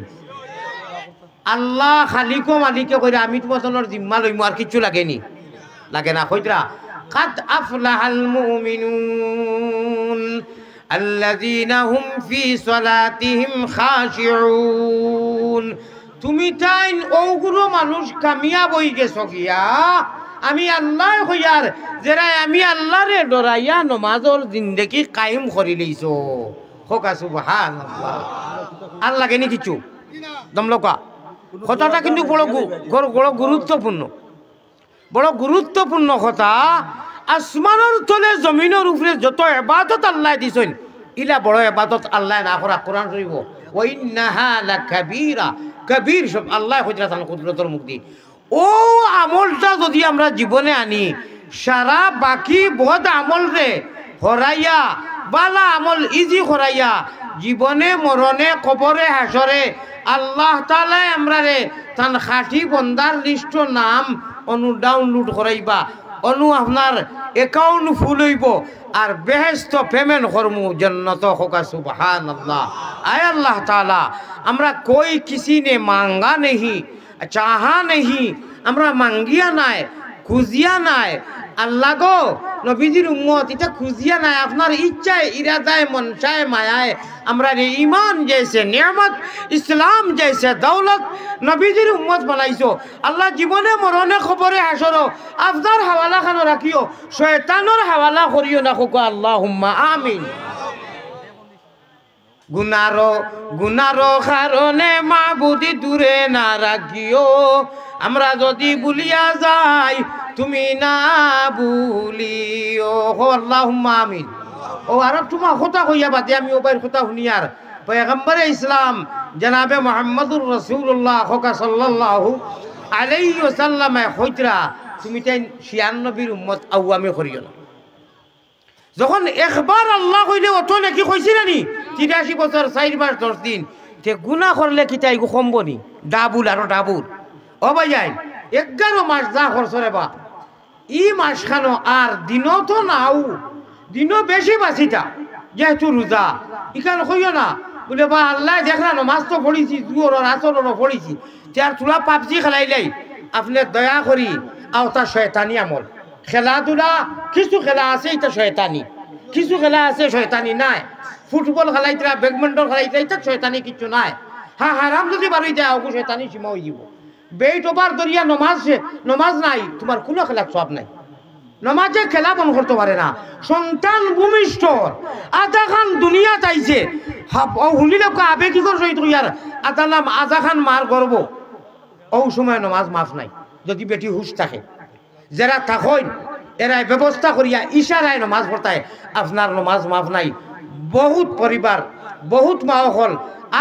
[SPEAKER 2] আল্লাহ খালিকো মালিকে কইরা আমি তোমার জিম্মা লইমু আর কিছু লাগেনি লাগে না কইতরা কাদ আফলাহাল মুমিনুন আল্লাযীনা হুম ফি সালাতিহিম খাশিউন তুমি তাইন ওগুলো মানুষ কামিয়াব হই গেছো গিয়া আমি আল্লাহ কইয়ার যারা আমি আল্লাহরে ডরাইয়া নমাজর জিন্দেগি কায়েম করি লইছো হোকা সুবহানাল্লাহ আর লাগেনি কিছু দমলকা কথাটা কিন্তু বড় গুরুত্বপূর্ণ কথা আসমানের তলে জমিনের উপরে যত ইবাদত আল্লাহ দিছেন ইলা বড় ইবাদত আল্লাহ না করা কোরআন শরীফ ওয়া ইন্নাহা লাকাবীরা কবির সব আল্লাহ হযরতান কুদরতের মুক্তি ও আমলটা যদি আমরা জীবনে আনি সারা বাকি বদ আমল রে হরাইয়া বালা আমল ইজি হরাইয়া জীবনে মরণে কবরে হাসরে আল্লাহ তাআলা আমরা রে তান খাঁটি বন্দার লিস্ট নাম অনু ডাউনলোড করাইবা অনু আপনার অ্যাকাউন্ট ফুল হইব আর বেহেশত পেমেন্ট করমু জান্নাত হোকা সুবহানাল্লাহ আয় আল্লাহ তাআলা আমরা कोई किसी ने मांगा नहीं चाहा नहीं আমরা মাঙ্গিয়া নাই খুঁজিয়া নাই আল্লাহ গো নবীজির উম্মত এটা খুঁজিয়া নাই আপনার ইচ্ছায় ইরাদায় মনসায় মায়ায় আমরা রে ঈমান জैसे নিয়ামত ইসলাম जैसे দৌলত নবীজির উম্মত বানাইছো আল্লাহ জীবনে মরণে খবরে হাসরো আপনার হাওয়ালা খানো রাখিও শয়তানের হাওয়ালা করিও না খোকা আল্লাহুম্মা আমিন গুনারো কারণে মাবুদি দূরে না রাখিও আমরা যদি ভুলিয়া যাই তুমি না ভুলিও আল্লাহুম্মা আমিন ও আর তোমার কথা কইয়া বাদে আমি ওবার কথা শুনিয়ার পয়গম্বরে ইসলাম জনাবে মুহাম্মদুর রাসূলুল্লাহ সাল্লাল্লাহু আলাইহি ওয়াসাল্লাম কইতরা তুমি তাই 96 নবীর উম্মত আওয়ামে করিও না যখন একবার আল্লাহ কইলে অত নাকি কইছিল নি 83 বছর 4 মাস 10 দিন তে গুনাহ করলে কি তাই কমবনি ডাবুল আর ডাবুল ও ভাই 11 মাস যা খরচরে বা ই মাস খানো আর দিনও তো নাও দিনও বেশি বাঁচিতা যেহেতু রোজা ইখান কইও না বলে বা আল্লাহ দেখলা নামাজ তো পড়িছি জুয়োর আসরও পড়িছি তার তুলা পাবজি খেলাইলাই আপনি দয়া করি আও তা শয়তানি আমল খেলাধুলা কিছু খেলা আছে এটা শয়তানি কিছু খেলা আছে শয়তানি নাই ফুটবল খেলাইতরা ব্যাডমিন্টন খেলাইতরা এটা শয়তানি কিছু নাই হ্যাঁ হারাম যদি বারই যায় ওকে শয়তানি সীমা হয়ে যাব বেট ওভার দরিয়া নমাজ নাই তোমার কোনো খেলা সব নাই নমাজে খেলা বন করতে পারে না সন্তান ভূমিষ্ঠ আধা খান দুনিয়া চাইছে শুনিলে আবেগিকর সহিত ইয়ার আধা নাম আধা খান মার গর্ব ও সময় নমাজ মাফ নাই যদি বেটি হুশ থাকে যারা থাকেন এরা ব্যবস্থা করিয়া ইশারায় নমাজ পড়তায় আপনার নমাজ মাফ নাই বহুত পরিবার বহুত মা হল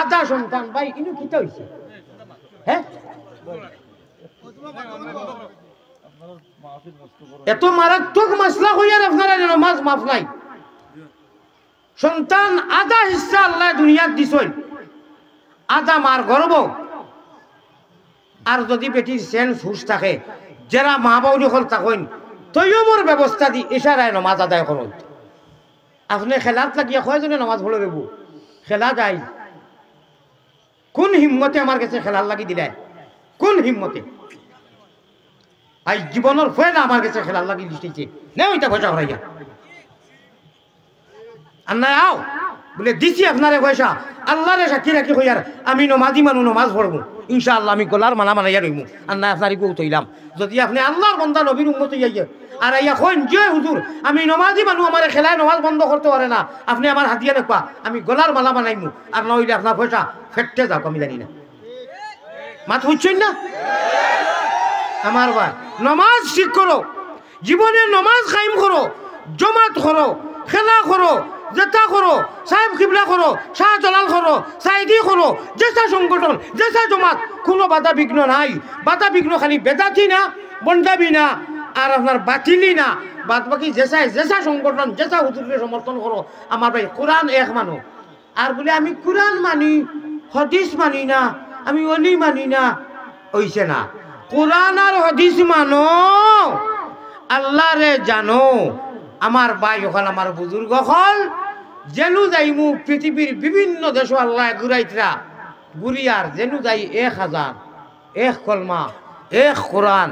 [SPEAKER 2] আধা সন্তান ভাই ইনু কিতা হইছে হ্যাঁ এত মারাত্মক মাসলা হইয়ার আপনারা নমাজ মাফ নাই সন্তান আধা হিস্সা আল্লাহ দুনিয়াত দিছেন আধা মার গর্ব আর যদি বেটির সেন্স হুশ থাকে যারা মা বাউরি হল থাকেন তৈয়মর ব্যবস্থা দি ইশারায় নমাজ আদায় করুন আপনি খেলাত লাগিয়া কয়জনে নমাজ পড়ে দেব খেলা যায় কোন হিম্মতে আমার কাছে খেলার লাগি দিলে কোন হিম্মতে আই জীবনের ফয়লা আমার কাছে খেলার লাগি দিতেছে নে ওইটা পয়সা হরাইয়া আন্না আও বলে দিছি আপনারে পয়সা আল্লাহরে সাক্ষী রাখি হইয়ার আমি নমাজি মানু নমাজ পড়বো ইনশাআল্লাহ আমি গলার মালা মানাইয়া রইমু আন্না আপনার গৌ তৈলাম যদি আপনি আল্লাহর বন্দা নবীর উম্মত হইয়া আর ইয়া কইন যে হুজুর আমি নমাজি মানু আমার খেলায় নমাজ বন্ধ করতে পারে না আপনি আমার হাতিয়া দেখবা আমি গলার মালা বানাইমু আর নইলে আপনার পয়সা ফেটতে যাও আমি জানি না মাত বুঝছেন না আমার ভাই নমাজ ঠিক করো জীবনে নমাজ কায়েম করো জমাত করো খেলা করো যেটা করো সাহেব কিবলা করো শাহ জলাল করো সাইদি করো যেসা সংগঠন যেসা জমাত কোনো বাধা বিঘ্ন নাই বাধা বিঘ্ন খালি বেদাতি না বন্ডাবি না আর আপনার বাতিলি না বাদ বাকি যেসা সংগঠন যেসা হুজুরকে সমর্থন করো আমার ভাই কোরআন এক মানো আর বলে আমি কোরআন মানি হাদিস মানি না আমি অলি মানি না হইছে না কোরআন আর হাদিস মানো আল্লাহ রে জানো আমার ভাই হল আমার বুজুর্গ হল যেনু যাইমু পৃথিবীর বিভিন্ন দেশ আল্লাহ ঘুরাইতরা ঘুরিয়ার যেনু যাই 1000 এক কলমা এক কোরআন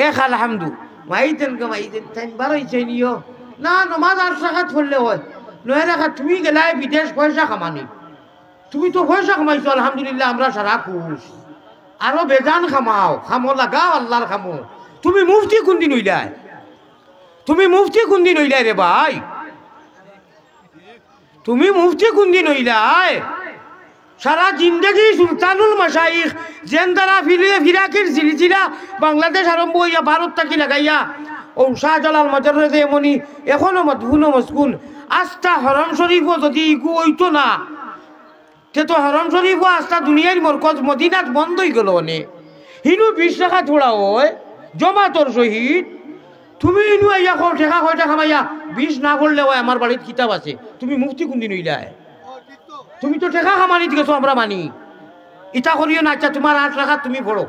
[SPEAKER 2] এক আলহামদু মাইতেন তাই বারোইছে নিও না নমাজ 8 রাকাত পড়লে হয় 9 রাকাত তুমি গেলাই বিদেশ পয়সা কামানি তুমি তো পয়সা কামাইছো আলহামদুলিল্লাহ আমরা সারা খুশ আরো বেজান খামাও খামো লাগাও আল্লাহর খামো তুমি মুফতি কোনদিন হইলাই তুমি মুফতি কোনদিন হইলাই রে ভাই তুমি মুফতি কোনদিন হইলাই সারা জিন্দগি সুলতানুল মাশাইখ যেন দ্বারা ফিরাকের সিলসিলা বাংলাদেশ আরম্ভ হইয়া ভারত থাকি লাগাইয়া ও শাহজালাল মজরুদে এমনি এখনো মদফুন মসকুন আস্থা হরম শরীফও যদি ইগু হইতো না তে তো হরম শরীফও আস্থা দুনিয়ার মরকজ মদিনাত বন্ধ হয়ে গেল অনে হিনু 20 টাকা থোড়া হয় জমাতর সহিত তুমি ইনু আইয়া কো ঠেকা কয় টাকা মাইয়া 20 না করলে হয় আমার বাড়ির কিতাব আছে তুমি মুফতি কোনদিন হইলাই তুমি তো ঠেকা খামানি গেছো আমরা মানি ইটা করিও না আচ্ছা তোমার 8 টাকা তুমি পড়ো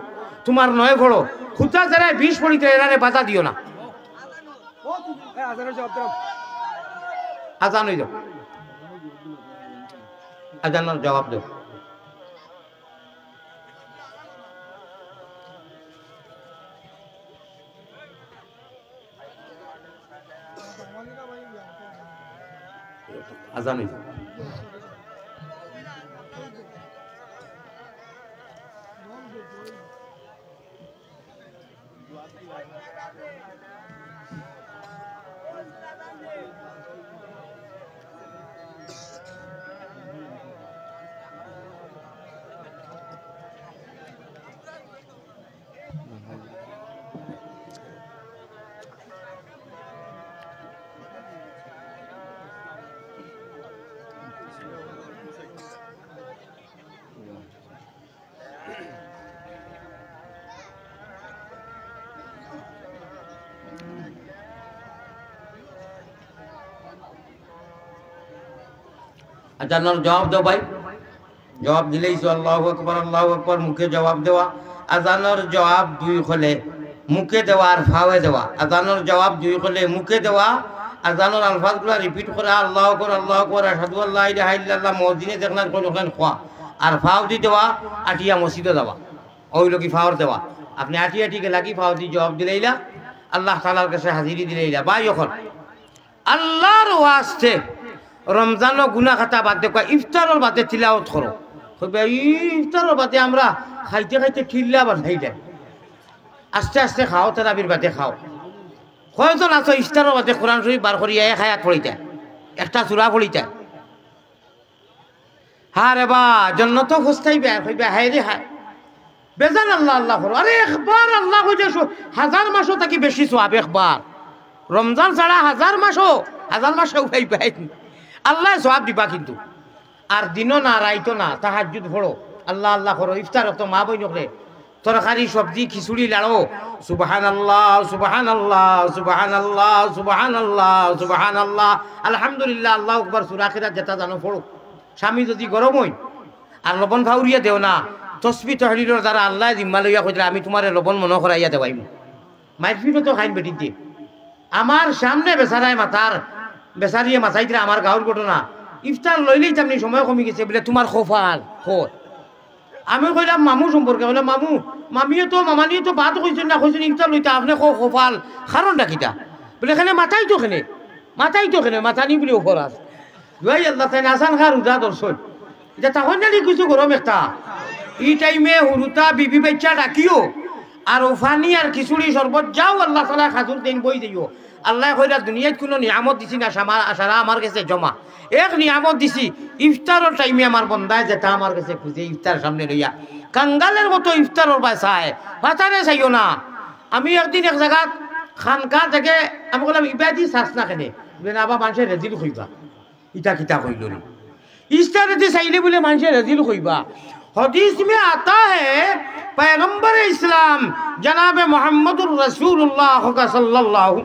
[SPEAKER 2] তোমার 9 পড়ো খুঁটা যারা 20 পড়িতে এরারে বাধা দিও না আজান হইল আজানের জবাব দাও আজান হইল আজানের জবাব দাও ভাই জবাব দিলেই তো আল্লাহু আকবার মুখে জবাব দেওয়া আজানের জবাব 2 হলে মুখে দেওয়া আর ফাওয়ে দেওয়া আজানের জবাব 2 হলে মুখে দেওয়া আজানের আলফাজগুলো রিপিট করা আল্লাহু আকবার আশহাদু আল্লা ইলাহা ইল্লাল্লাহ মুয়াজ্জিনে দেখলাম কোন খোয়া আর ফাও দি দেওয়া আটিয়া মসজিদে দেওয়া ওই লোকি ফাওর দেওয়া আপনি আটিয়া টিকে লাগি ফাও দি জবাব দিলেইলা আল্লাহ তাআলার কাছে হাজিরি দিলেইলা ভাই এখন আল্লাহর ওয়াস্তে রমজান গুনা খাতা বাদ দেখো ইফতারের বাদে তিলাওয়াত করো ইফতারের বাদে আমরা খাইতে খাইতে ঠিল্লা বাধাই যায় আস্তে আস্তে খাও তারাবির বাদে খাও কয়জন আছো ইফতারের বাদে কোরআন শরীফ বার করিয়া এক আয়াত পড়িতে একটা সূরা পড়িতে হ্যাঁ রে বা জান্নাত ফুস্তাইবে কইবে হায় রে হায় বেজান আল্লাহ আল্লাহ করো আরে একবার আল্লাহ কইছে 1000 মাসও থাকি বেশি সওয়াব একবার রমজান ছাড়া 1000 মাসও উঠাইবে আল্লাহ সওয়াব দিবা কিন্তু আর দিনও না রাইতো না তাহাজ্জুদ পড়ো আল্লাহ আল্লাহ করো ইফতার তো মা বই নকরে তরকারি সবজি খিচুড়ি লাড়ো সুবহানাল্লাহ সুবহানাল্লাহ সুবহানাল্লাহ সুবহানাল্লাহ সুবহানাল্লাহ আলহামদুলিল্লাহ আল্লাহু আকবার সূরা কিরা যেটা জানো পড়ো স্বামী যদি গরম হই আর লবণ ভাউরিয়া দেও না তসবিহ তাহলিলের দ্বারা আল্লাহ জিম্মা লইয়া কইরা আমি তোমারে লবণ মন করাইয়া দেবাইমু মাইফিরও তো খাইন বেটি দিয়ে আমার সামনে বেচারায় মাথার বেচারিয়ে মাথাইতে আমার গাঁর ঘটনা ইফতার লইলেই তেমনি সময় কমে গেছে বলে তোমার খোফাল খোর আমি কইলাম মামু সম্পর্কে বলে মামু মামিয়ে তো মামানিয়ে তো বাদ কইছেন না কইছেন ইফতার লইতে আপনি খোফাল কারণটা কিটা বলে এখানে মাথাই তো এখানে মাথা নি বলে ওপর আছে দুই আল্লাহ তাই নাসান খা রোজা দর্শন এটা তখন জানি কিছু গরম একটা এই টাইমে হুরুতা বিবি বাচ্চা ডাকিও আর ওফানি আর খিচুড়ি শরবত যাও আল্লাহ তালা খাজুর দিন বই দিও আল্লাহ কইরা দুনিয়াত কোনো নিয়ামত দিছি না সারা আমার কাছে জমা এক নিয়ামত দিছি ইফতারের টাইমে আমার বন্দায় যেটা আমার কাছে খুঁজে ইফতার সামনে লইয়া কাঙ্গালের মতো ইফতারের বাসায় পাতারে চাইও না আমি একদিন এক জায়গাত খানকা থেকে আমি বললাম ইবাদি চাস না কেনে বলে আবার মানুষের রেজিল কইবা ইটা কিতা কইল রে ইফতারেতে চাইলে বলে মানুষের রেজিল কইবা हदीस में आता है पैगंबर इस्लाम जनाब मोहम्मदुर रसूलुल्लाह सल्लल्लाहु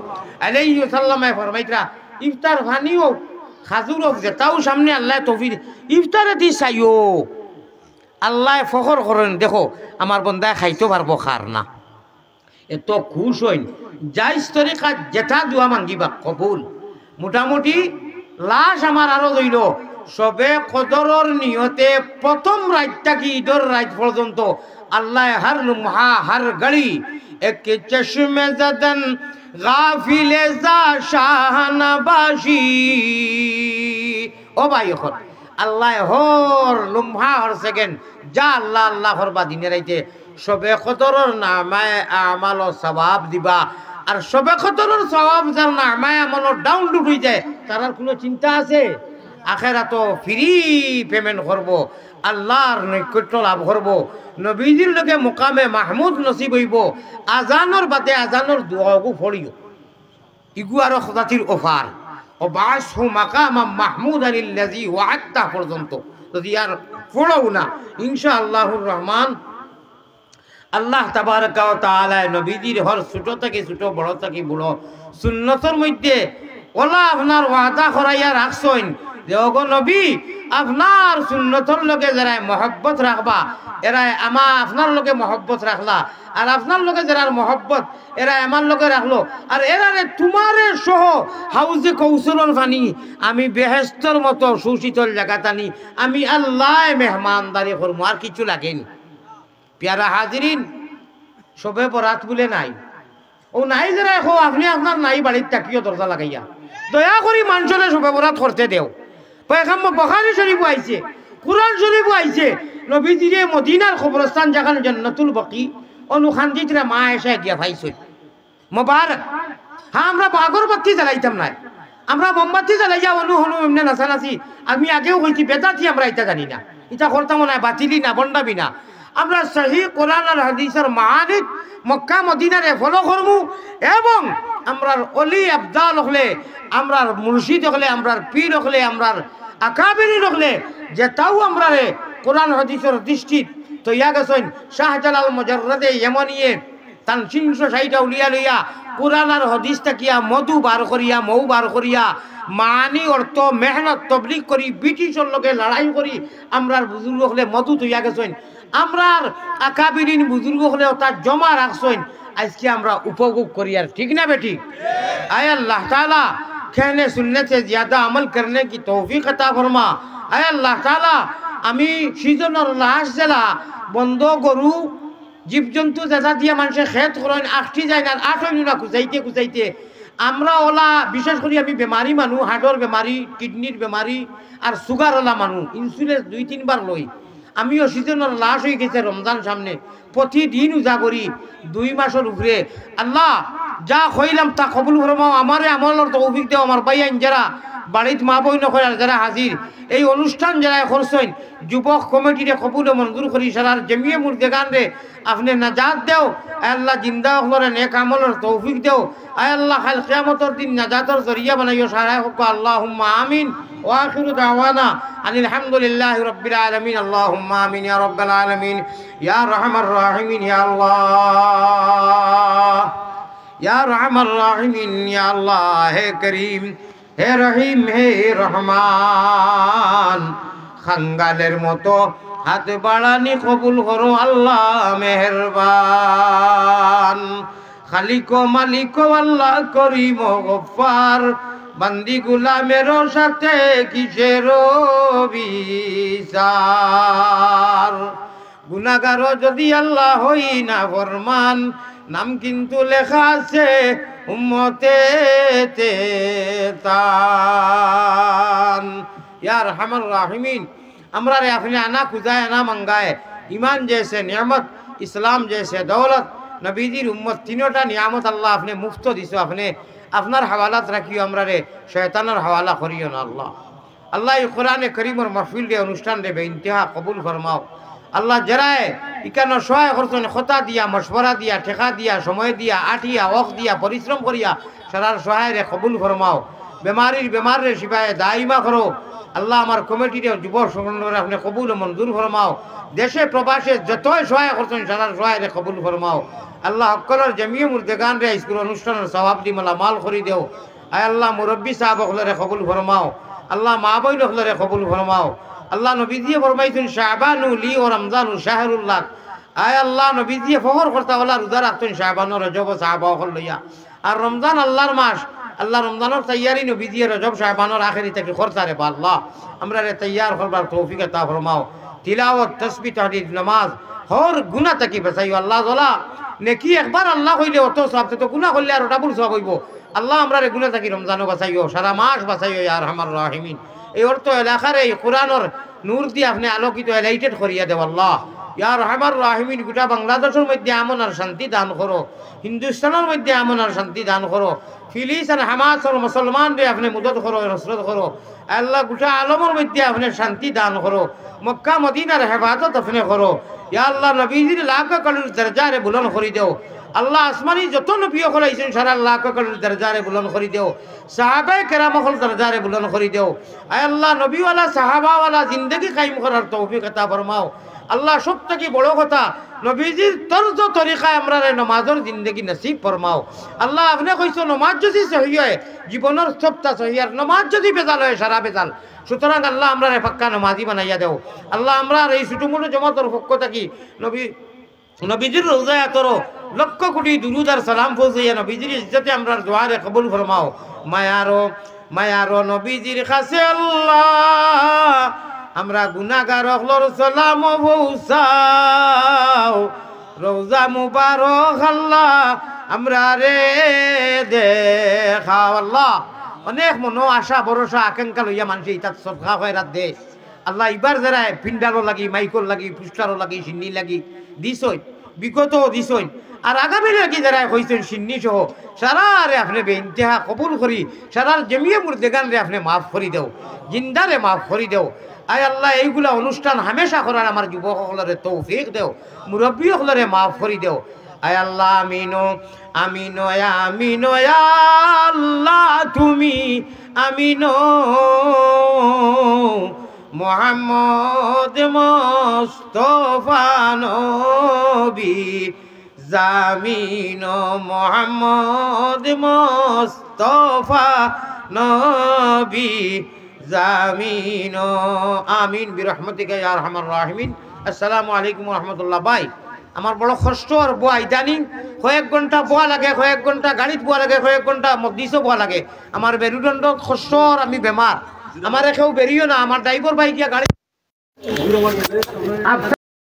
[SPEAKER 2] अलैहि वसल्लम फरमाइतरा इफ्तार खानी हो खाजुर हो जेताও সামনে আল্লাহ তৌফিক ইফতারে দি চাইও আল্লাহ ফখর করেন দেখো আমার বান্দা খাইতে পারবো খার না এত খুশ হইন জায়েজ তরিকা যেটা দোয়া মাঙ্গিবা কবুল মোটামুটি লাশ আমার আরো হইল সবে কদরের নিয়তে প্রথম রাতটা কি ঈদের রাত পর্যন্ত আল্লাহ হর লুমহা হর ঘড়ি এক চশমে জদন গাফিলে যা শাহনবাসী ও ভাই এখন আল্লাহ হর লুমহা হর সেকেন্ড যা আল্লাহ আল্লাহ হরবা দিনে রাইতে সবে কদরের নামায় আমাল ও সওয়াব দিবা আর সবে কদরের সওয়াব যার নামায় আমাল ডাউনলোড হয়ে যায় তার আর কোনো চিন্তা আছে আখেরাত ফ্রি পেমেন্ট করব আল্লাহর নৈকট্য লাভ করব নবীজির লোকে মোকামে মাহমুদ নসিব হইব আজানোর বাদে আজানোর দোয়াগু ফড়িও ইগু আর খদাতির অফার ও বাসহু মাকামা মাহমুদ আলিল্লাযী ওয়া'আদতা পর্যন্ত যদি আর পড়াও না ইনশাআল্লাহুর রহমান আল্লাহ তাবারাকা ওয়া তাআলা নবীজির হর ছোট থেকে ছোট বড় থেকে বড় সুন্নতের মধ্যে ওলা আপনার ওয়াদা করাইয়া রাখছেন যে ওগো নবী আপনার সুন্নতর লগে যারা মহব্বত রাখবা এরা আপনার লগে মহব্বত রাখলা আর আপনার লগে যারা মহব্বত এরা আমার লগে রাখলো আর এরারে তোমারে সহ হাউজে কৌশলর পানি আমি বেহেশতর মতো সুশীতল জায়গাতানি আমি আল্লাহ মেহমানদারি করবো আর কিছু লাগেনি প্যারা হাজিরিন সবে বরাত বলে নাই ও নাই যারা এখন আপনি আপনার নাই বাড়ির তাকিও দরজা লাগাইয়া দয়া করি মানুষের সবে বরাত করতে দেও পয়গম্বর বুখারী শরীফ আইছে কুরআন শরীফ আইছে নবীজিরে মদিনার কবরস্থান যেখানে জান্নাতুল বাকি অনুখানজিতরা মা এসে গিয়া ভাইছে মোবারক হ্যাঁ আমরা আগরবাতি জ্বালাইতাম না আমরা মোমবাতি জ্বালাইয়া অনুহনু এমনি নাচানাচি আমি আগেও কইছি বেদাতি আমরা এটা জানি না এটা করতাম না বাতিলি না বন্ডাবি না আমরা সহি কোরআন আর হাদিসের মানিক মক্কা মদিনারে ফলো করবো এবং আমরার অলি আবদাল হলে আমরার মুর্শিদ হলে আমরার পীর হলে আমরার আকাবিরি হলে যে তাও আমরারে কোরআন হাদিসের দৃষ্টিত তো ইয়া গেছেন শাহজালাল মুজাররদে ইয়েমানিয়ে তান 360টা উলিয়া লইয়া কোরআন আর হাদিস তাকিয়া মধু বার করিয়া মৌ বার করিয়া মানি অর্থ মেহনত তবলিগ করি ব্রিটিশের লগে লড়াই করি আমরার বুজুর্গ হলে মধু তৈয়া গেছেন আমরার আকাবিরিন বুজুর্গ হলে তার জমা রাখছেন আজকে আমরা উপভোগ করি আর ঠিক না বেটি আয় আল্লাহ তাআলা कहने सुनने से ज्यादा अमल करने की तौफीक अता फरमा आय अल्लाह ताला আমি সিজনের লাশ জেলা বন্ধ গরু জীবজন্তু যেটা দিয়ে মানুষের খেত করেন আটটি যায় না আট হইল না কুচাইতে আমরা ওলা বিশেষ করে আমি বেমারি মানুষ হার্টের বেমারি কিডনির বেমারি আর সুগার ওলা মানুষ ইন্স্যুরেন্স 2-3 বার লই আমিও সিজনের লাশ হয়ে গেছে রমজান সামনে প্রতিদিন উজা করি 2 মাসের উপরে আল্লাহ যা কইলাম তা কবুল ফরমাও আমারে আমলের তৌফিক দাও আমার ভাই আইন যারা বাড়িতে মা বই নকরে যারা হাজির এই অনুষ্ঠান যারা করছেন যুবক কমিটিরে কবুলে মঞ্জুর করি সারার জমিয়ে মুর্দেগান রে আপনি নাজাত দেও আল্লাহ জিন্দা হলরে নেক আমলের তৌফিক দেও আয় আল্লাহ কাল কিয়ামতের দিন নাজাতের জরিয়া বানাইও সারা হোক আল্লাহুম্মা আমিন ওয়া আখিরু দাওয়ানা আনিল হামদুলিল্লাহি রাব্বিল আলামিন আল্লাহুম্মা আমিন ইয়া রাব্বাল আলামিন ইয়া আরহামার রাহিমিন ইয়া আল্লাহ ইয়া আরহামার রাহিমিন ইয়া আল্লাহ হে করিম হে রহিম হে রহমান খাঙ্গালের মতো হাত বাড়ানি কবুল করো আল্লাহ মেহেরবান খালিক মালিক আল্লাহ করিম গফফার বান্দি গুলামের সাথে কিসের বিচার গুনাহগার যদি আল্লাহ হই না ফরমান নাম কিন্তু লেখা আছে উম্মতে তান ইয়া আরহামার রাহিমিন আমরা রে আপনি আনা খুদায় আনা মাঙ্গায় ইমান जैसे नियामत इस्लाम जैसे दौलत नबीजीर उम्मत तीनोटा नियामत अल्लाह आपने मुफ्त दिसो आपने আপনার হাওয়ালাত রাখিও আমরা রে শয়তানের হাওয়ালা করিও না আল্লাহ আল্লাহ এই কোরআনে করিম আর মাহফিল রে অনুষ্ঠান রে বেইনতিহা কবুল ফরমাও আল্লাহ জরায়ে ইকানো সহায় করছেন খতা দিয়া মশওয়ারা দিয়া ঠেকা দিয়া সময় দিয়া আঠিয়া ওয়াক্ত দিয়া পরিশ্রম করিয়া সারার সহায় রে কবুল ফরমাও বেমার রে শিফায়ে দাইমা করো আল্লাহ আমার কমিটি রে যুব সংগঠন আপনি কবুল ও মঞ্জুর ফরমাও দেশে প্রবাসে যতই সহায় করছেন সারার সহায় রে কবুল ফরমাও আল্লাহ হকলের জমিয়ে মুর্দেগান রে স্কুল অনুষ্ঠানের সওয়াব দি মালা মাল করি দেও আয় আল্লাহ মুরব্বী সাহেব হকলরে কবুল ফরমাও আল্লাহ মা বইন হকলরে কবুল ফরমাও আল্লাহ নবীজি ফরমাইছেন শাবানু লি ও রমজানু শাহরুল্লাহ আয় আল্লাহ নবীজি ফখর করতা ওলা রোজা রাখতেন শাবানু রজব সাহাবা হকল লইয়া আর রমজান আল্লাহর মাস আল্লাহ রমজানের তৈয়ারি নবীজি রজব শাবানুর আখেরি থেকে করতা রে আল্লাহ আমরা রে তৈয়ার করবার তৌফিক আতা ফরমাও তিলাওয়াত তাসবিহ তাহলিল নামাজ হর গুনাহ থেকে বাঁচাইও আল্লাহ জলা নেকি একবার আল্লাহ কইলে অত সওয়াব তো গুনাহ করলে আর ডাবল সওয়াব হইব আল্লাহ আমরা রে গুনাহ থেকে রমজানও বাঁচাইও সারা মাস বাঁচাইও ইয়া আরহামার রাহিমিন এই অর্থ এলাকার এই কোরআনের নূর দিয়ে আপনি আলোকিত লাইটেড করিয়া দেও আল্লাহ ইয়া আরহামার রাহিমিন গোটা বাংলাদেশের মধ্যে আমন আর শান্তি দান করো হিন্দুস্তানের মধ্যে আমন আর শান্তি দান করো ফিলিস্তিন হামাস আর মুসলমান রে আপনি মদদ করো নসরত করো আল্লাহ গোটা আলমের মধ্যে আপনি শান্তি দান করো মক্কা মদিনার হেফাজত আপনি করো ইয়া আল্লাহ নবীজির লাখ কলির দরজারে বুলন্দ করি দেও আল্লাহ আসমানি যত নবী হল আইছেন সারা লাখ কলির দরজারে বুলন্দ করি দেও সাহাবায়ে কেরাম হল দরজারে বুলন্দ করি দেও আয় আল্লাহ নবীওয়ালা সাহাবাওয়ালা জিন্দেগি কায়েম করার তৌফিক আতা ফরমাও আল্লাহ সবথেকে বড় কথা নবীজির তরজ তরিকায় আমরা নামাজের জিন্দেগি নসিব ফরমাও আল্লাহ আপনি কইছো নামাজ যদি সহি হয় জীবনের সবটা সহি আর নামাজ যদি বেজাল হয় সারা বেজাল সুতরাং আল্লাহ আমরা পাক্কা নামাজি বানাইয়া দেও আল্লাহ আমরা এই ছোটমোটো জমাতের পক্ষ থাকি নবীজির রোজায় আতরো লক্ষ কোটি দুরুদ আর সালাম পৌঁছাইয়া নবীজির ইজ্জতে আমরা দোয়ারে কবুল ফরমাও মায়ারো নবীজির কাছে আল্লাহ আমরা গুনাহগার হলর সালাম পৌঁছাও রোজা মুবারক আল্লাহ আমরা রে দেখাও আল্লাহ অনেক মনো আশা ভরসা আকাঙ্ক্ষা লইয়া মানুষ ইতাত সদকা খয়রাত দে আল্লাহ এবার যারা পিন্ডারও লাগি মাইকর লাগি পুস্টারও লাগি সিন্নি লাগি দিছই বিগত দিছই আর আগামী লাগি যারা হইছেন সিন্নি সহ সারা রে আপনি বেইনতেহা কবুল করি সারার জমিয়ে মুর্দেগান রে আপনি মাফ করি দেও জিন্দারে মাফ করি দেও আয় আল্লাহ এইগুলা অনুষ্ঠান হামেশা করার আমার যুবক সকলের তৌফিক দেও মুরব্বী সকলের মাফ করি দেও আয় আল্লাহ আমিনো আমিনো আমিনো আল্লাহ তুমি আমিনো মুহাম্মদ মুস্তাফা নবী জামিনো মুহাম্মদ মুস্তাফা নবী জামিনো আমিন বিরহমতিকা ইয়া আরহামার রাহিমিন আসসালামু আলাইকুম ওয়া রাহমাতুল্লাহ ভাই আমার বড় কষ্ট আর বোয়া ইদানিং কয়েক ঘন্টা বোয়া লাগে কয়েক ঘন্টা গাড়িত বোয়া লাগে কয়েক ঘন্টা মসজিদও বোয়া লাগে আমার বেরুদণ্ড কষ্ট আর আমি বেমার আমার কেউ বেরিয়েও না আমার ড্রাইভার ভাই গিয়া গাড়ি